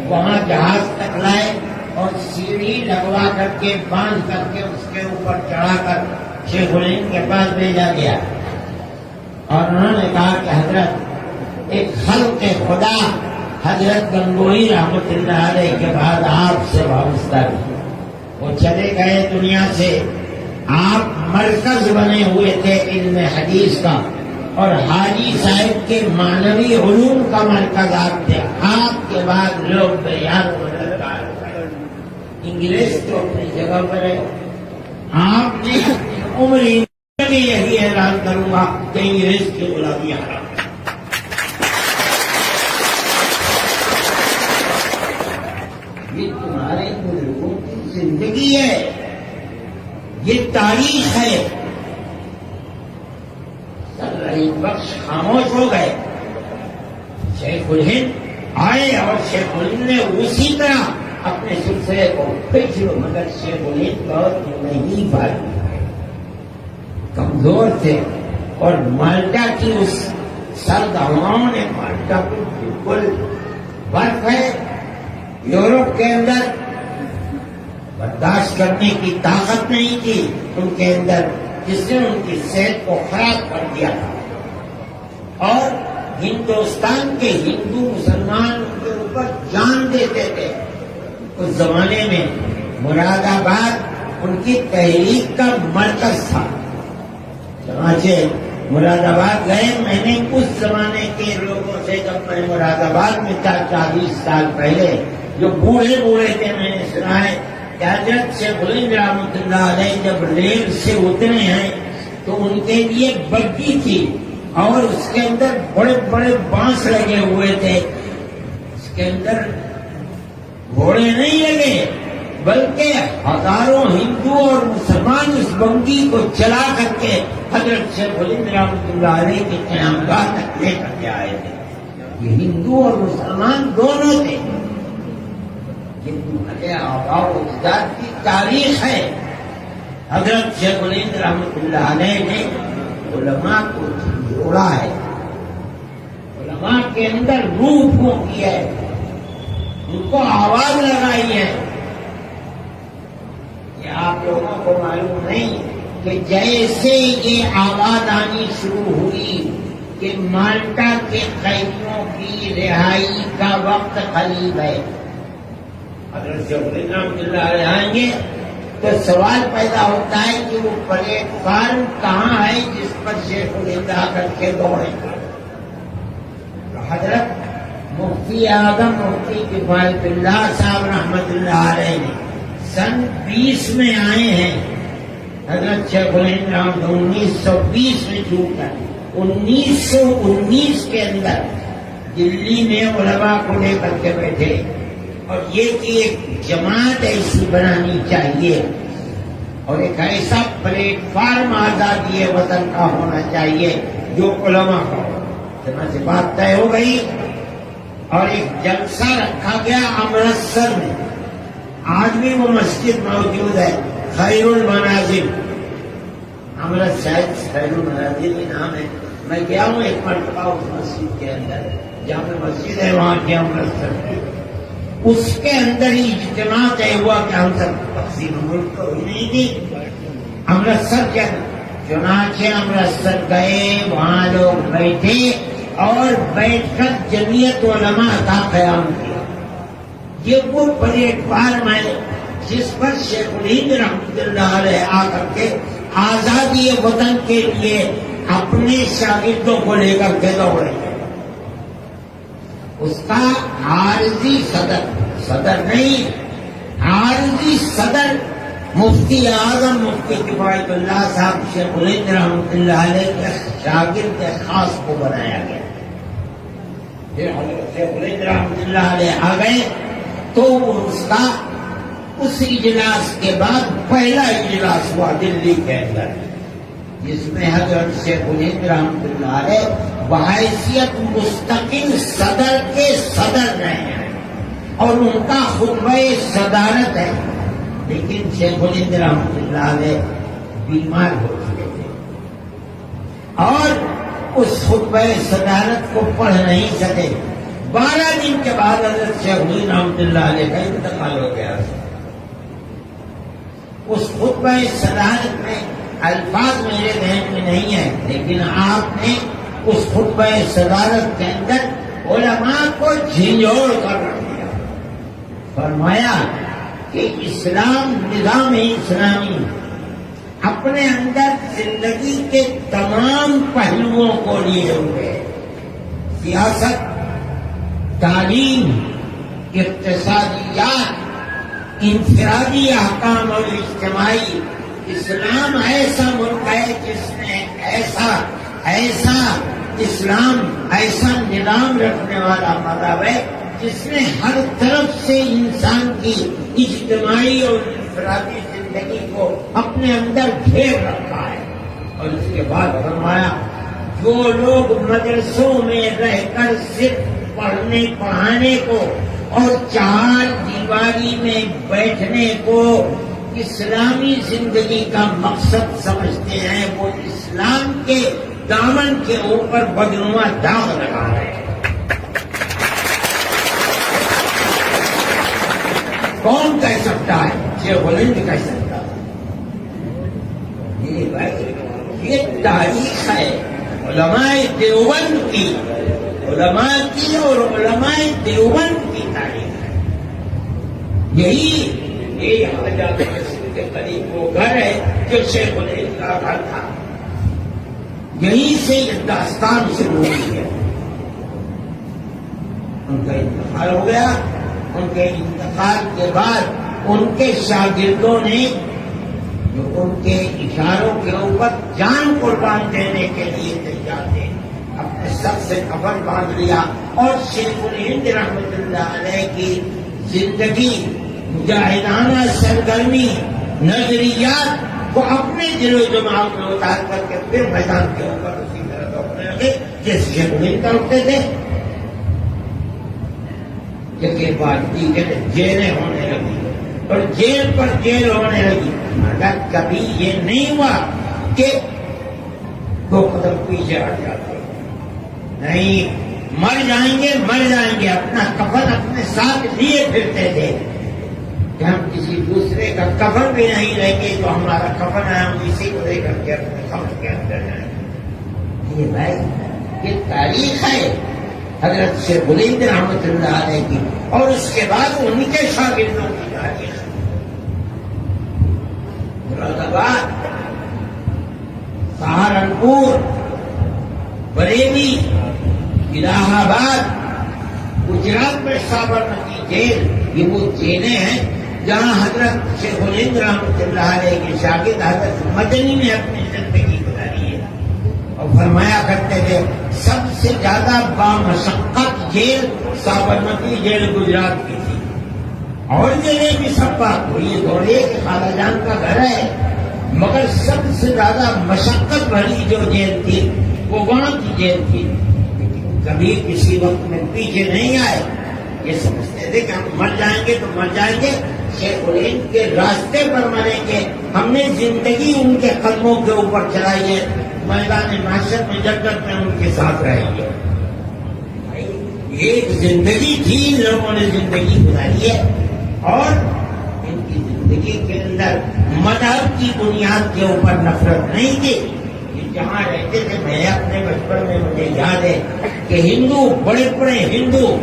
وہاں جہاز تک لائے اور سیڑھی لگوا کر کے باندھ کر کے اس کے اوپر چڑھا کر شیخ الہند کے پاس بھیجا گیا اور انہوں نے کہا کہ حضرت ایک خلق خدا حضرت گنگوہی رحمت اللہ علیہ کے بعد آپ سے وابستہ بھی، وہ چلے گئے دنیا سے، آپ مرکز بنے ہوئے تھے علم حدیث کا اور حاجی صاحب کے معنوی علوم کا مرکز آپ تھے، آپ کے بعد لوگ بیان انگریز تو اپنی جگہ پر ہے، آپ نے عمر یہی اعلان کروں گا کہ انگریز کی غلامی حرام، یہ تمہارے بزرگوں کی زندگی ہے، یہ تاریخ ہے۔ سر رحیم بخش خاموش ہو گئے، شیخ الہند آئے اور شیخ الہند نے اسی طرح اپنے سلسلے کو پھر شروع، مگر شیخ الہند بہت نہیں بھائی کمزور تھے اور مالٹا کی اس سرد ہواؤں نے مالٹا کو بالکل برف ہے یورپ کے اندر برداشت کرنے کی طاقت نہیں تھی ان کے اندر، جس نے ان کی صحت کو خراب کر دیا تھا اور ہندوستان کے ہندو مسلمان ان کے اوپر جان دیتے تھے۔ اس زمانے میں مراد آباد ان کی تحریک کا مرکز تھا، چنانچہ مراد آباد گئے، میں نے اس زمانے کے لوگوں سے جب میں مراد آباد میں تھا 40 سال پہلے، جو بوڑھے تھے، میں نے سنا ہے کہ حضرت شیخ الہند رحمۃ اللہ علیہ جب ریل سے اترے ہیں تو ان کے لیے بگی تھی اور اس کے اندر بڑے بڑے بانس لگے ہوئے تھے، اس کے اندر گھوڑے نہیں لگے بلکہ ہزاروں ہندو اور مسلمان اس بنگی کو چلا کر کے حضرت شیخ الہند رحمۃ اللہ علیہ کے قیامگاہ تک لے کر کے آئے تھے۔ یہ ہندو اور مسلمان دونوں تھے، یہ تمہارے آباء و اجداد کی تاریخ ہے۔ حضرت شیخ الہند رحمۃ اللہ علیہ نے علماء کو جوڑا ہے، علماء کے اندر روح پھونکی ہے، ان کو آواز لگائی ہے۔ یہ آپ لوگوں کو معلوم نہیں کہ جیسے یہ آواز آنی شروع ہوئی کہ مالٹا کے قیدیوں کی رہائی کا وقت قریب ہے، اگر شیخ الہند رحمۃ اللہ علیہ آئیں گے تو سوال پیدا ہوتا ہے کہ وہ پلیٹ فارم کہاں ہے جس پر شیخ الہند آ کر کے دوڑے۔ حضرت مفتی اعظم مفتی کفایت اللہ صاحب رحمۃ اللہ علیہ نے سن 20 میں آئے ہیں، حضرت شیخ الہند رحمۃ 1920 میں چھوٹ کر 1919 کے اندر دلی میں علماء کو لے کر کے بیٹھے اور یہ کہ ایک جماعت ایسی بنانی چاہیے اور ایک ایسا پلیٹ فارم آزادی وطن کا ہونا چاہیے جو علماء کا ہو۔ چنانچہ بات طے ہو گئی اور ایک جلسہ رکھا گیا امرتسر میں، آج بھی وہ مسجد موجود ہے، خیر المنازل، امرتسر خیر المنازل کا نام ہے۔ میں گیا ہوں ایک مرتبہ اس مسجد کے اندر، جہاں پہ مسجد ہے وہاں کے امرتسر کی، اس کے اندر ہی اجتماع طے ہوا کہ ہم سب تقسیم ملک تو ہوئی نہیں تھی، امرتسر کے چنانچہ امرتسر گئے، وہاں لوگ بیٹھے اور بیٹھ کر جمعیت علماء کا قیام کیا۔ یہ وہ پلیٹ فارم ہے جس پر شیخ الہند رحمۃ اللہ علیہ آ کر کے آزادی وطن کے لیے اپنے شاگردوں کو لے کر کے دوڑے۔ اس کا عارضی صدر نہیں، عارضی صدر مفتی اعظم مفتی کفایت اللہ صاحب شیخ الہند رحمۃ اللہ علیہ کے شاگرد خاص کو بنایا گیا۔ پھر حضرت شیخ الہند رحمۃ اللہ علیہ آ گئے تو اس کا اس اجلاس کے بعد پہلا اجلاس ہوا دلی کے اندر، جس میں حضرت شیخ الہند رحمۃ اللہ علیہ بحیثیت مستقل صدر کے صدر رہے ہیں اور ان کا خطبہ صدارت ہے، لیکن شیخ الہند رحمۃ اللہ علیہ بیمار ہو چکے تھے اور اس خطبہ صدارت کو پڑھ نہیں سکے. 12 دن کے بعد حضرت شیخ الہند رحمۃ اللہ علیہ کا انتقال ہو گیا. اس خطبہ صدارت میں الفاظ میرے ذہن میں نہیں ہے، لیکن آپ نے اس خطبہ صدارت کے اندر علماء کو جھنجھوڑ کر رکھ دیا. فرمایا کہ اسلام نظام اسلامی اپنے اندر زندگی کے تمام پہلوؤں کو لیے ہوئے، سیاست، تعلیم، اقتصادیات، انفرادی احکام اور اجتماعی. اسلام ایسا ملک ہے جس نے ایسا اسلام ایسا نظام رکھنے والا مذہب ہے جس نے ہر طرف سے انسان کی اجتماعی اور انفرادی زندگی کو اپنے اندر گھیر رکھا ہے. اور اس کے بعد فرمایا جو لوگ مدرسوں میں رہ کر صرف پڑھنے پڑھانے کو اور چار دیواری میں بیٹھنے کو اسلامی زندگی کا مقصد سمجھتے ہیں، وہ اسلام کے دامن کے اوپر بدنما داغ لگا رہے ہیں. کون کہہ سکتا ہے؟ شیخ الہند کہہ سکتا ہے. یہ بھائی یہ تاریخ ہے علماء دیوبند کی، علماء کی اور علماء دیوبند کی تاریخ ہے. یہی حاجات مسجد کے قریب وہ گھر ہے جو شیخ الہند کا گھر تھا. یہیں سے یہ داستان شروع ہوئی ہے. ان کا انتقال ہو گیا. ان کے انتقال کے بعد ان کے شاگردوں نے جو ان کے اشاروں کے اوپر جان قربان دینے کے لیے تیار تھے اپنے سب سے کفن باندھ لیا اور شیخ الہند رحمۃ اللہ علیہ کی زندگی، مجاہدانہ سرگرمی، نظریات کو اپنے دل و دماغ میں اتار کر کے پھر میدان کے اوپر اسی طرح دوڑنے لگے جیسے شیخ الہند کرتے تھے. کے بعد دیگر جیلیں ہونے لگی اور جیل پر جیل ہونے لگی. مگر کبھی یہ نہیں ہوا کہ 2 قدم پیچھے ہٹ جاتے. نہیں، مر جائیں گے اپنا کفن اپنے ساتھ لیے پھرتے تھے کہ ہم کسی دوسرے کا کفن بھی نہیں لیں گے، تو ہمارا کفن ہے ہم اسی کو لے کر کے اپنے قبر کے اندر جائیں. یہ بھائی یہ تاریخ ہے حضرت شیخ الہند رحمۃ اللہ علیہ کی، اور اس کے بعد ان کے شاگردوں کی تاریخ. مراد آباد، سہارنپور، بریلی، الہ آباد، گجرات میں سابرمتی جیل، یہ وہ جیلیں ہیں جہاں حضرت شیخ الہند رحمۃ اللہ علیہ کے شاگرد حضرت مدنی نے اپنی زندگی گزاری ہے. اور فرمایا کرتے تھے سب سے زیادہ بامشقت جیل سابرمتی جیل گجرات کی تھی. اور جیلیں بھی سب بات ہوئی دوڑے کہ خالہ جان کا گھر ہے، مگر سب سے زیادہ مشقت بھری جو جیل تھی وہ وہاں کی جیل تھی. لیکن کبھی کسی وقت میں پیچھے نہیں آئے. یہ سمجھتے تھے کہ ہم مر جائیں گے تو مر جائیں گے، شیخ الہند کے راستے پر مریں گے. ہم نے زندگی ان کے قدموں کے اوپر چلائی ہے، میدان معاشر میں جنت میں ان کے ساتھ رہیں گے. ایک زندگی تھی، ان لوگوں نے زندگی گزاری ہے، اور ان کی زندگی کے اندر مذہب کی بنیاد کے اوپر نفرت نہیں تھی. جہاں رہتے تھے، میں اپنے بچپن میں مجھے یاد ہے کہ ہندو، بڑے بڑے ہندو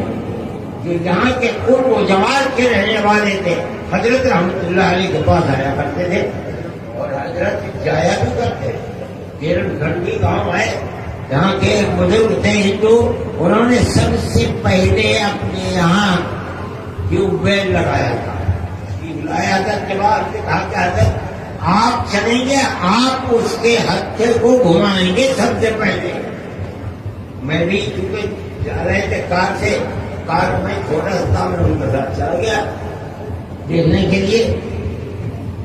جو یہاں کے قرب و جوار کے رہنے والے تھے، حضرت رحمۃ اللہ علیہ کے پاس آیا کرتے تھے اور حضرت جایا بھی کرتے. کیرن گھنٹی گاؤں ہے جہاں کے بزرگ تھے ہندو، انہوں نے سب سے پہلے اپنے یہاں ٹیوب ویل لگایا تھا. لایا تھا کے بعد کہا کہ حضرت آپ چلیں گے، آپ اس کے ہتھے کو گھمائیں گے سب سے پہلے. میں بھی چونکہ جا رہے تھے کار سے، کار میں چھوٹا سا میں ان کے ساتھ چلا گیا دیکھنے کے لیے.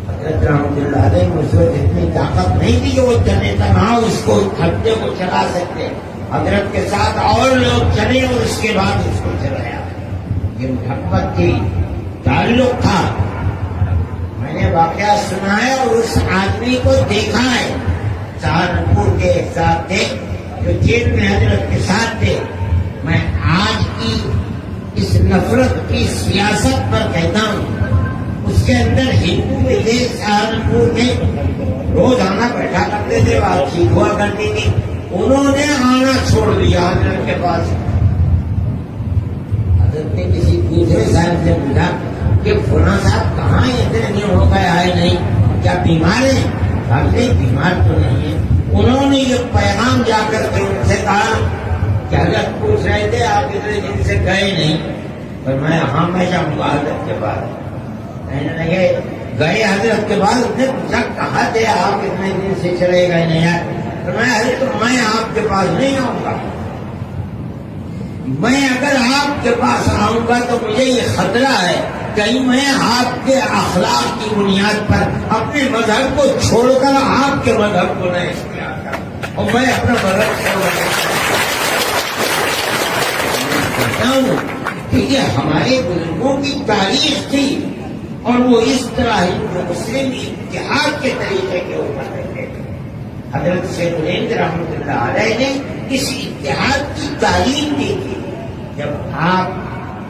حضرت رحمۃ اللہ علیہ مجھ سے اتنی طاقت نہیں تھی کہ وہ چلے تنہا اس کو ہتھے کو چلا سکتے. حضرت کے ساتھ اور لوگ چلے اور اس کے بعد اس کو چلایا. یہ محبت تھی، تعلق تھا. میں نے واقعہ سنا ہے اور اس آدمی کو دیکھا ہے. سہارنپور کے ایک صاحب تھے، جو جیل میں حضرت کے ساتھ تھے، میں آج کی اس نفرت کی سیاست پر کہتا ہوں، اس کے اندر ہندو میں تھے سہارنپور میں، روزانہ بیٹھا کرتے تھے، بات ٹھیک ہوا کرتی تھی، انہوں نے آنا چھوڑ دیا حضرت کے پاس۔ حضرت نے کسی دوسرے صاحب سے پوچھا کہ فلاں صاحب کہاں اتنے دن ہو گئے آئے نہیں، کیا بیمار ہیں؟ ہم نہیں، بیمار تو نہیں ہے۔ انہوں نے یہ پیغام جا کر کے ان سے کہا کہ حضرت پوچھ رہے تھے آپ اتنے دن سے گئے نہیں، پر میں ہمیشہ حضرت کے پاس کہنے لگے گئے حضرت کے بعد اس نے پوچھا کہاں تھے آپ اتنے دن سے چلے گئے نہیں آئے؟ حضرت میں آپ کے پاس نہیں آؤں گا، میں اگر آپ کے پاس آؤں گا تو مجھے یہ خطرہ ہے کہیں میں آپ کے اخلاق کی بنیاد پر اپنے مذہب کو چھوڑ کر آپ کے مذہب کو نہیں اختیار کروں، اور میں اپنا مذہب کہتا ہوں کہ یہ ہمارے بزرگوں کی تاریخ تھی، اور وہ اس طرح ہندو مسلم اتحاد کے طریقے کے اوپر رہتے تھے۔ حضرت شیخ الہند رحمۃ اللہ علیہ نے اس اتحاد کی تعلیم دی تھی۔ جب آپ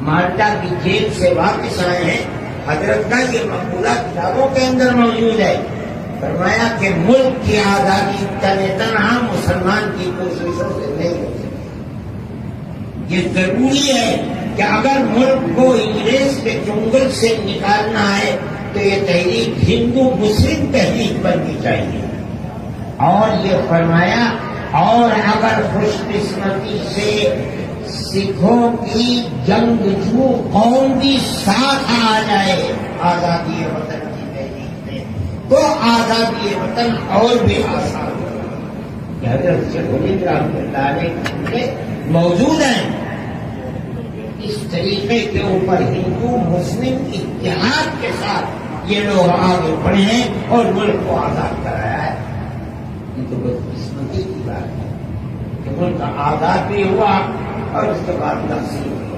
مالٹا کی جیل سے واپس آئے ہیں، حضرت کا یہ مقولہ کتابوں کے اندر موجود ہے، فرمایا کہ ملک کی آزادی تنہا مسلمان کی کوششوں سے نہیں ہو سکتی۔ یہ ضروری ہے کہ اگر ملک کو انگریز کے چنگل سے نکالنا ہے تو یہ تحریک ہندو مسلم تحریک بننی چاہیے۔ اور یہ فرمایا اور اگر خوش قسمتی سے سکھوں کی جنگجو قوم بھی ساتھ آ جائے آزادی وطن کی تحریک میں تو آزادی وطن اور بھی آسان ہو۔ حضرت شیخ الہند رحمۃ اللہ علیہ موجود ہیں، اس طریقے کے اوپر ہندو مسلم اتحاد کے ساتھ یہ لوگ آگے بڑھے ہیں اور ملک کو آزاد کرایا ہے۔ یہ تو بدقسمتی کی بات ہے کہ ملک آزاد بھی ہوا اور اس کے بعد تقسیم ہوا۔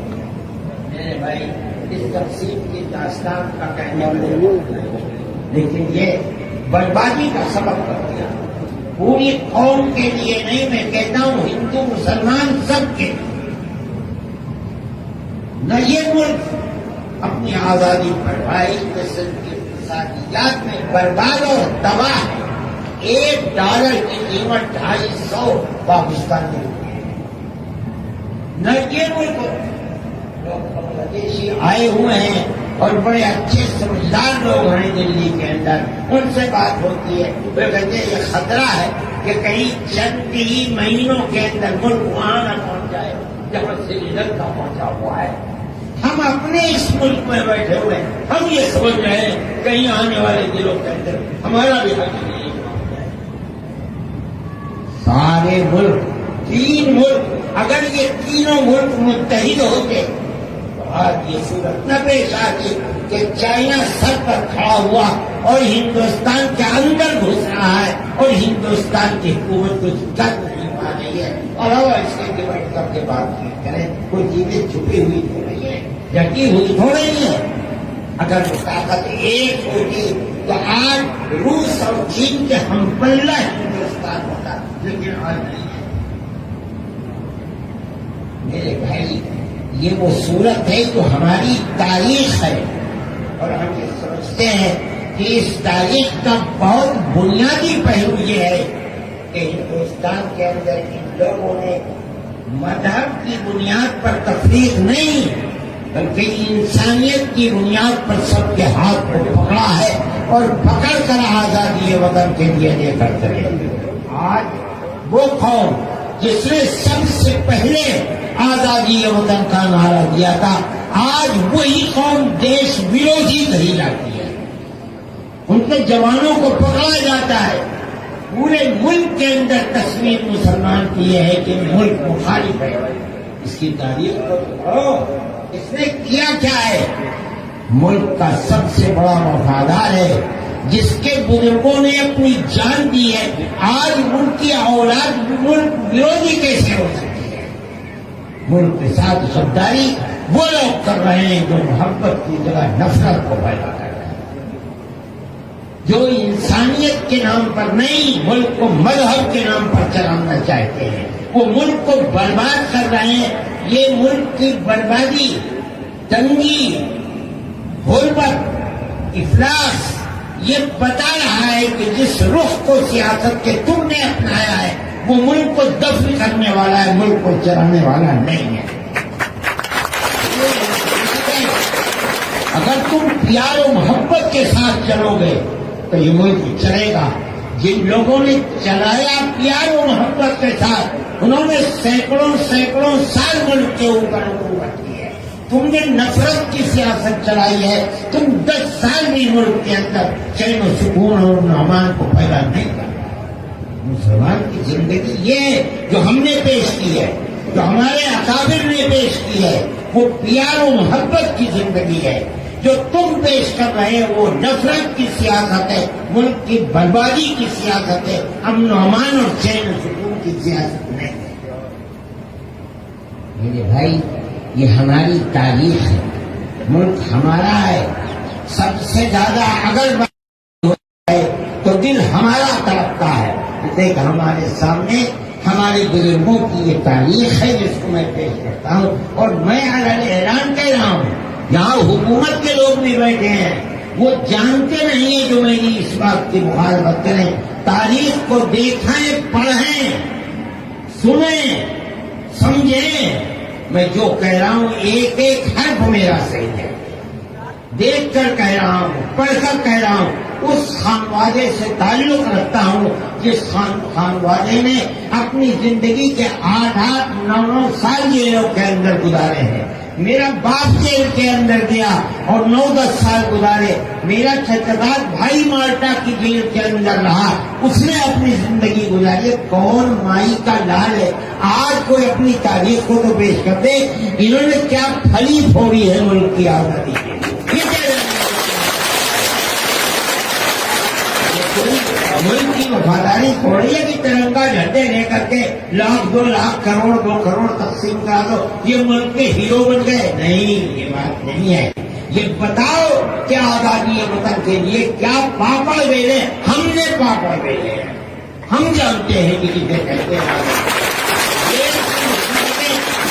میرے بھائی اس تقسیم کی داستان کا کہنے والے لیکن یہ بربادی کا سبب کر دیا، پوری قوم کے لیے نہیں، میں کہتا ہوں ہندو مسلمان سب کے لیے۔ نہ یہ ملک اپنی آزادی پر بھائی نسل کی اقتصادیات میں برباد اور تباہ ہے۔ $1 کی قیمت 250 پاکستان میں ہوتی ہے۔ نہ یہ ملک لوگ بنگلہ دیشی آئے ہوئے ہیں اور بڑے اچھے سمجھدار لوگ ہیں دلی کے اندر، ان سے بات ہوتی ہے وہ کہتے ہیں یہ خطرہ ہے کہ کہیں چند ہی مہینوں کے اندر ملک وہاں نہ پہنچ جائے جہاں سری لنکا پہنچا ہوا ہے۔ ہم اپنے اس ملک میں بیٹھے ہوئے ہیں، ہم یہ سمجھ رہے ہیں کہیں آنے والے دنوں کے اندر ہمارا بھی حق نہیں۔ سارے ملک، 3 ملک، اگر یہ تینوں ملک متحد ہوتے تو آج یہ صورت نہ پیش آتی کہ چائنا سر پر کھڑا ہوا اور ہندوستان کے اندر گھس رہا ہے اور ہندوستان کی حکومت کچھ کر نہیں پا رہی ہے، اور اب اس کے بیٹھ کر کے بات کریں کوئی چیزیں چھپی ہوئی تو نہیں ہے، ڈٹی ہوئی تو نہیں ہے۔ اگر وہ طاقت ایک ہوتی تو آج روس اور چین کے ہم پلہ ہندوستان ہوتا، لیکن آج نہیں ہے۔ میرے بھائی یہ وہ صورت ہے جو ہماری تاریخ ہے، اور ہم یہ سمجھتے ہیں کہ اس تاریخ کا بہت بنیادی پہلو یہ ہے کہ ہندوستان کے اندر ان لوگوں نے مذہب کی بنیاد پر تفریق نہیں بلکہ انسانیت کی بنیاد پر سب کے ہاتھ کو پکڑا ہے اور پکڑ کر آزادی وطن کے لیے لے کر چلے۔ آج وہ قوم جس نے سب سے پہلے آزادی وطن کا نعرہ دیا تھا، آج وہی قوم دیش ورودھی کہی جاتی ہے، ان کے جوانوں کو پکڑا جاتا ہے۔ پورے ملک کے اندر تصویر مسلمان کی یہ ہے کہ ملک مخالف ہے۔ اس کی تاریخ کو پڑھو، اس نے کیا کیا ہے؟ ملک کا سب سے بڑا وفادار ہے، جس کے بزرگوں نے اپنی جان دی ہے، آج ملک کی اولاد ملک ورودھی کیسے ہو سکتی ہے؟ ملک کے ساتھ غداری وہ لوگ کر رہے ہیں جو محبت کی جگہ نفرت کو پیدا کر رہے ہیں، جو انسانیت کے نام پر نہیں ملک کو مذہب کے نام پر چلانا چاہتے ہیں۔ وہ ملک کو برباد کر رہے ہیں. یہ ملک کی بربادی، تنگی، غربت، افلاس یہ بتا رہا ہے کہ جس رخ کو سیاست کے تم نے اپنایا ہے وہ ملک کو دفن کرنے والا ہے، ملک کو چلانے والا نہیں ہے. اگر تم پیار و محبت کے ساتھ چلو گے تو یہ ملک چلے گا. جن لوگوں نے چلایا پیار و محبت کے ساتھ انہوں نے سینکڑوں سال ملک کے اوپر حکومت کی ہے. تم نے نفرت کی سیاست چلائی ہے. تم 10 سال بھی ملک کے اندر چین و سکون اور امان کو پیدا نہیں کر. مسلمان کی زندگی یہ جو ہم نے پیش کی ہے، جو ہمارے اکابر نے پیش کی ہے، وہ پیار و محبت کی زندگی ہے. جو تم پیش کر رہے ہیں وہ نفرت کی سیاست ہے، ملک کی بربادی کی سیاست ہے، امن و امان اور چین و سکون کی سیاست نہیں ہے. میرے بھائی یہ ہماری تاریخ ہے، ملک ہمارا ہے. سب سے زیادہ اگر ہے تو دل ہمارا تڑپتا ہے. دیکھ ہمارے سامنے ہمارے بزرگوں کی یہ تاریخ ہے جس کو میں پیش کرتا ہوں، اور میں اعلان کہہ رہا ہوں. یہاں حکومت کے لوگ بھی بیٹھے ہیں، وہ جانتے نہیں ہیں جو میری اس بات کی مخالفت کریں. تاریخ کو دیکھیں، پڑھیں، سنیں، سمجھیں. میں جو کہہ رہا ہوں ایک ایک حرف میرا صحیح ہے. دیکھ کر کہہ رہا ہوں، پڑھ کر کہہ رہا ہوں. اس خانوادے سے تعلق رکھتا ہوں جس خانوادے نے اپنی زندگی کے 8-9 سال جیلوں کے اندر گزارے ہیں. میرا باپ جیل کے اندر گیا اور 9-10 سال گزارے. میرا چچا بھائی مالٹا کی جیل کے اندر رہا، اس نے اپنی زندگی گزاری. کون مائی کا لال ہے؟ آج کوئی اپنی تاریخ کو تو پیش کر دے. انہوں نے کیا پھلی پھوڑی ہے ملک کی آزادی کے لیے. ملک کی وفاداری تھوڑی ہے کہ ترنگا جھنڈے لے کر کے 1,00,000 کروڑ 2 کروڑ تقسیم کرا دو یہ ملک کے ہیرو بن گئے. نہیں، یہ بات نہیں ہے. یہ بتاؤ کیا آزادی وطن کے لیے کیا پاپڑ بیلے ہم نے پاپڑ بیلے ہیں. ہم جانتے ہیں کہ کسے کہتے ہیں.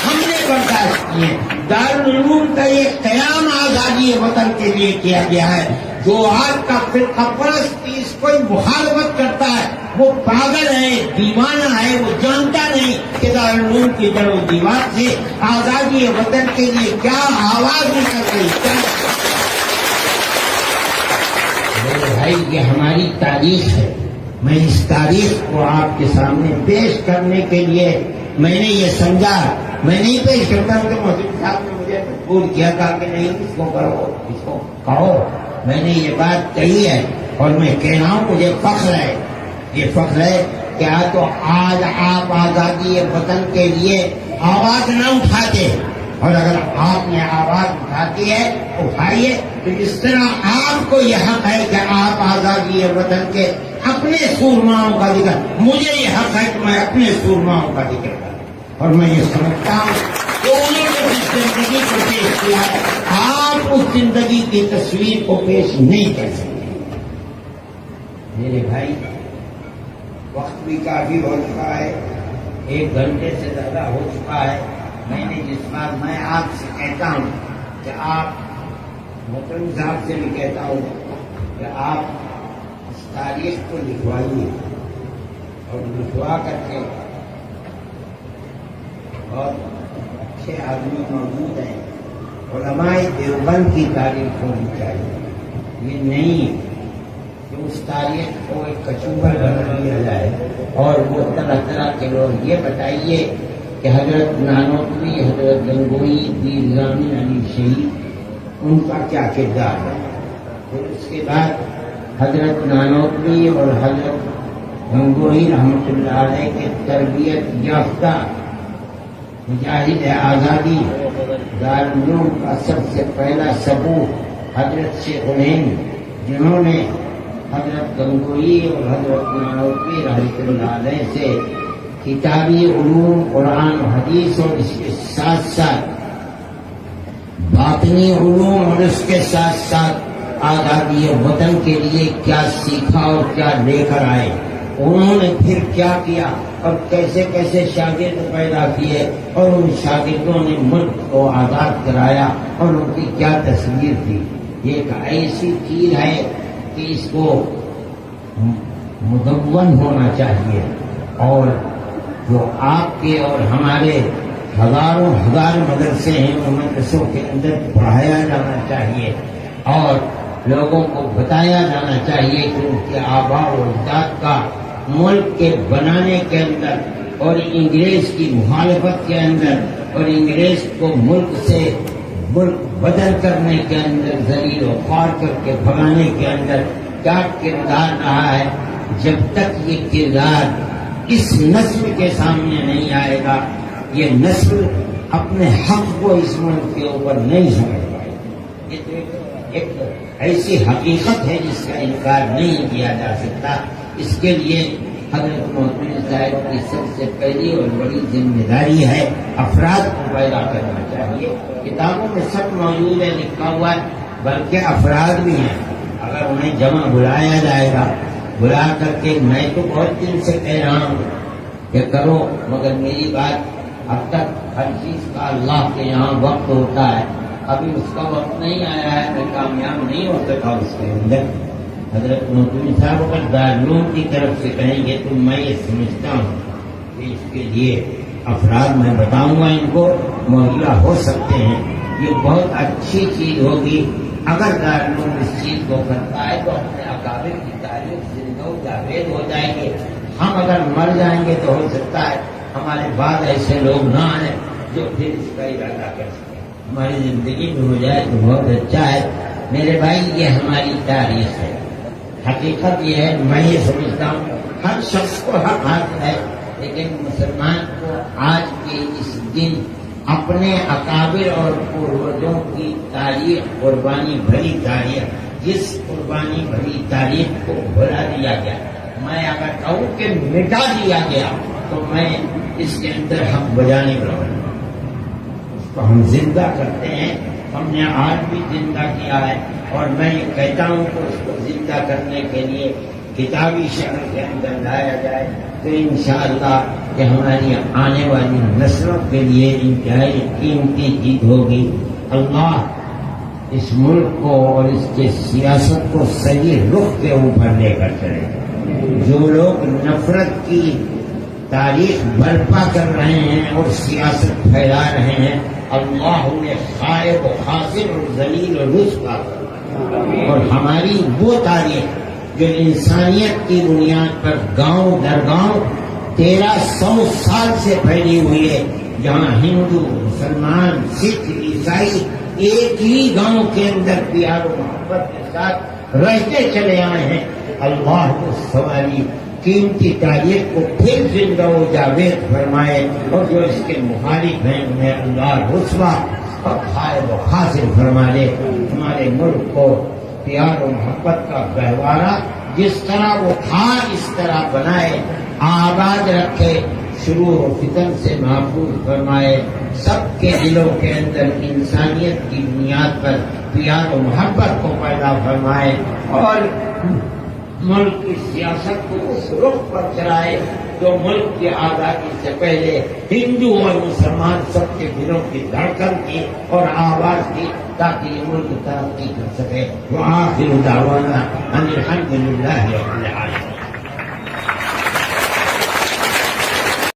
ہم نے برداشت کیے. دارالعلوم کا یہ قیام آزادی وطن کے لیے کیا گیا ہے. جو آج کا فرقہ پرست اس کوئی مخالفت کرتا ہے وہ پاگل ہے، دیوانہ ہے. وہ جانتا نہیں کہ دارالعلوم کی در و دیوار سے آزادی وطن کے لیے کیا آواز نکل رہی. میرے بھائی یہ ہماری تاریخ ہے. میں اس تاریخ کو آپ کے سامنے پیش کرنے کے لیے میں نے یہ سمجھا. میں نہیں پیش کرتا ہوں کہ محسن صاحب نے مجھے مجبور کیا تھا کہ نہیں اس کو کرو، اس کو کہو. میں نے یہ بات کہی ہے اور میں کہہ رہا ہوں مجھے فخر ہے. یہ فخر ہے کہ تو آج آپ آزادی وطن کے لیے آواز نہ اٹھاتے، اور اگر آپ نے آواز اٹھاتی ہے اٹھائیے. تو اس طرح آپ کو یہ حق ہے کہ آپ آزادی وطن کے اپنے سورماؤں کا ذکر. مجھے یہ حق ہے کہ میں اپنے سورماؤں کا ذکر کروں. اور میں یہ سمجھتا ہوں کہ انہوں نے جس زندگی کو پیش کیا ہے آپ اس زندگی کی تصویر کو پیش نہیں کر سکتے. میرے بھائی وقت بھی کافی ہو چکا ہے، 1 گھنٹے سے زیادہ ہو چکا ہے. میں نے جس بات میں آپ سے کہتا ہوں کہ آپ محترم صاحب سے بھی کہتا ہوں کہ آپ اس تاریخ کو لکھوائیے اور لکھوا کر کے اور اچھے آدمی موجود ہیں علماء دیوبند کی تاریخ ہونی چاہیے. یہ نہیں کہ اس تاریخ کو ایک کچوبر بنا دیا جائے اور وہ طرح طرح کے لوگ. یہ بتائیے کہ حضرت نانوتوی، حضرت گنگوئی، پیر ضامن علی شہید ان کا کیا کردار ہے. پھر اس کے بعد حضرت نانوتوی اور حضرت گنگوئی رحمۃ اللہ علیہ کے تربیت یافتہ مجاہد آزادی دارالعلوم کا سب سے پہلا ثبوت حضرت شیخ الہند، جنہوں نے حضرت گنگوئی اور حضرت نانوتوی رحمۃ اللہ علیہ سے کتابی علوم قرآن و حدیث اور اس کے ساتھ ساتھ باطنی علوم اور اس کے ساتھ ساتھ آزادی وطن کے لیے کیا سیکھا اور کیا لے کر آئے. انہوں نے پھر کیا کیا اور کیسے کیسے شاگرد پیدا کیے اور ان شاگردوں نے ملک کو آزاد کرایا اور ان کی کیا تصویر تھی. یہ ایک ایسی چیز ہے کہ اس کو مدون ہونا چاہیے اور جو آپ کے اور ہمارے ہزاروں ہزار مدرسے ہیں ان مدرسوں کے اندر پڑھایا جانا چاہیے اور لوگوں کو بتایا جانا چاہیے کہ ان کے آباء و اجداد کا ملک کے بنانے کے اندر اور انگریز کی مخالفت کے اندر اور انگریز کو ملک سے ملک بدل کرنے کے اندر ذلیل و خوار کر کے بھگانے کے اندر کیا کردار رہا ہے. جب تک یہ کردار اس نسل کے سامنے نہیں آئے گا یہ نسل اپنے حق کو اس ملک کے اوپر نہیں سمجھ پائے. یہ تو ایک ایسی حقیقت ہے جس کا انکار نہیں کیا جا سکتا. اس کے لیے حضرت محمد صاحب کی سب سے پہلی اور بڑی ذمہ داری ہے افراد کو پیدا کرنا چاہیے. کتابوں میں سب موجود ہے لکھا ہوا ہے بلکہ افراد بھی ہیں. اگر انہیں جمع بلایا جائے گا بلا کر کے میں تو بہت دن سے کہہ رہا ہوں کہ کرو مگر میری بات اب تک ہر چیز کا اللہ کے یہاں وقت ہوتا ہے. ابھی اس کا وقت نہیں آیا ہے میں کامیاب نہیں ہو سکا اس کے اندر. حضرت محمد صاحب اگر دارالعلوم کی طرف سے کہیں گے تو میں یہ سمجھتا ہوں کہ اس کے لیے افراد میں بتاؤں گا ان کو مہیا ہو سکتے ہیں. یہ بہت اچھی چیز ہوگی اگر دارالعلوم اس چیز کو کرتا ہے تو اپنے اکابر کی تاریخ زندہ و جاوید ہو جائیں گے. ہم اگر مر جائیں گے تو ہو سکتا ہے ہمارے بعد ایسے لوگ نہ آئیں جو پھر اس کا ارادہ کر سکیں. ہماری زندگی میں ہو جائے تو بہت اچھا ہے. میرے بھائی یہ ہماری تاریخ ہے. حقیقت یہ ہے میں یہ سمجھتا ہوں ہر شخص کو حق حاصل ہے لیکن مسلمان کو آج کے اس دن اپنے اکابر اور پوروجوں کی تاریخ قربانی بھری تاریخ جس قربانی بھری تاریخ کو بھلا دیا گیا میں اگر کہوں کہ مٹا دیا گیا تو میں اس کے اندر حق بجانے کا اس کو ہم زندہ کرتے ہیں. ہم نے آج بھی زندہ کیا ہے اور میں یہ کہتا ہوں کہ اس کو زندہ کرنے کے لیے کتابی شکل کے اندر لایا جائے تو انشاءاللہ کہ ہماری آنے والی نسلوں کے لیے انتہائی قیمتی چیز ہوگی. اللہ اس ملک کو اور اس کے سیاست کو صحیح رخ کے اوپر لے کر چلے. جو لوگ نفرت کی تاریخ برپا کر رہے ہیں اور سیاست پھیلا رہے ہیں اللہ انہیں خائب و خاسر اور ذلیل و رسوا کر اور ہماری وہ تاریخ جو انسانیت کی بنیاد پر گاؤں در گاؤں 1300 سال سے پھیلی ہوئی ہے جہاں ہندو مسلمان سکھ عیسائی ایک ہی گاؤں کے اندر پیار و محبت کے ساتھ رہتے چلے آئے ہیں. اللہ کو سواری قیمتی تاریخ کو پھر زندہ و جاوید فرمائے اور جو اس کے مخالف ہیں انہیں اللہ رسوا اور خائب و خاسر فرما دے. ہمارے ملک کو پیار و محبت کا گہوارہ جس طرح وہ تھا اس طرح بنائے آباد رکھے شرور و فتن سے محفوظ فرمائے. سب کے دلوں کے اندر انسانیت کی بنیاد پر پیار و محبت کو پیدا فرمائے اور ملک کی سیاست کو اس رخ پر چلائے جو ملک کی آزادی سے پہلے ہندو اور مسلمان سب کے دلوں کی دھڑکن کی اور آواز کی تاکہ یہ ملک ترقی کر سکے. وآخر دعوانا ان الحمد للہ رب العالمین.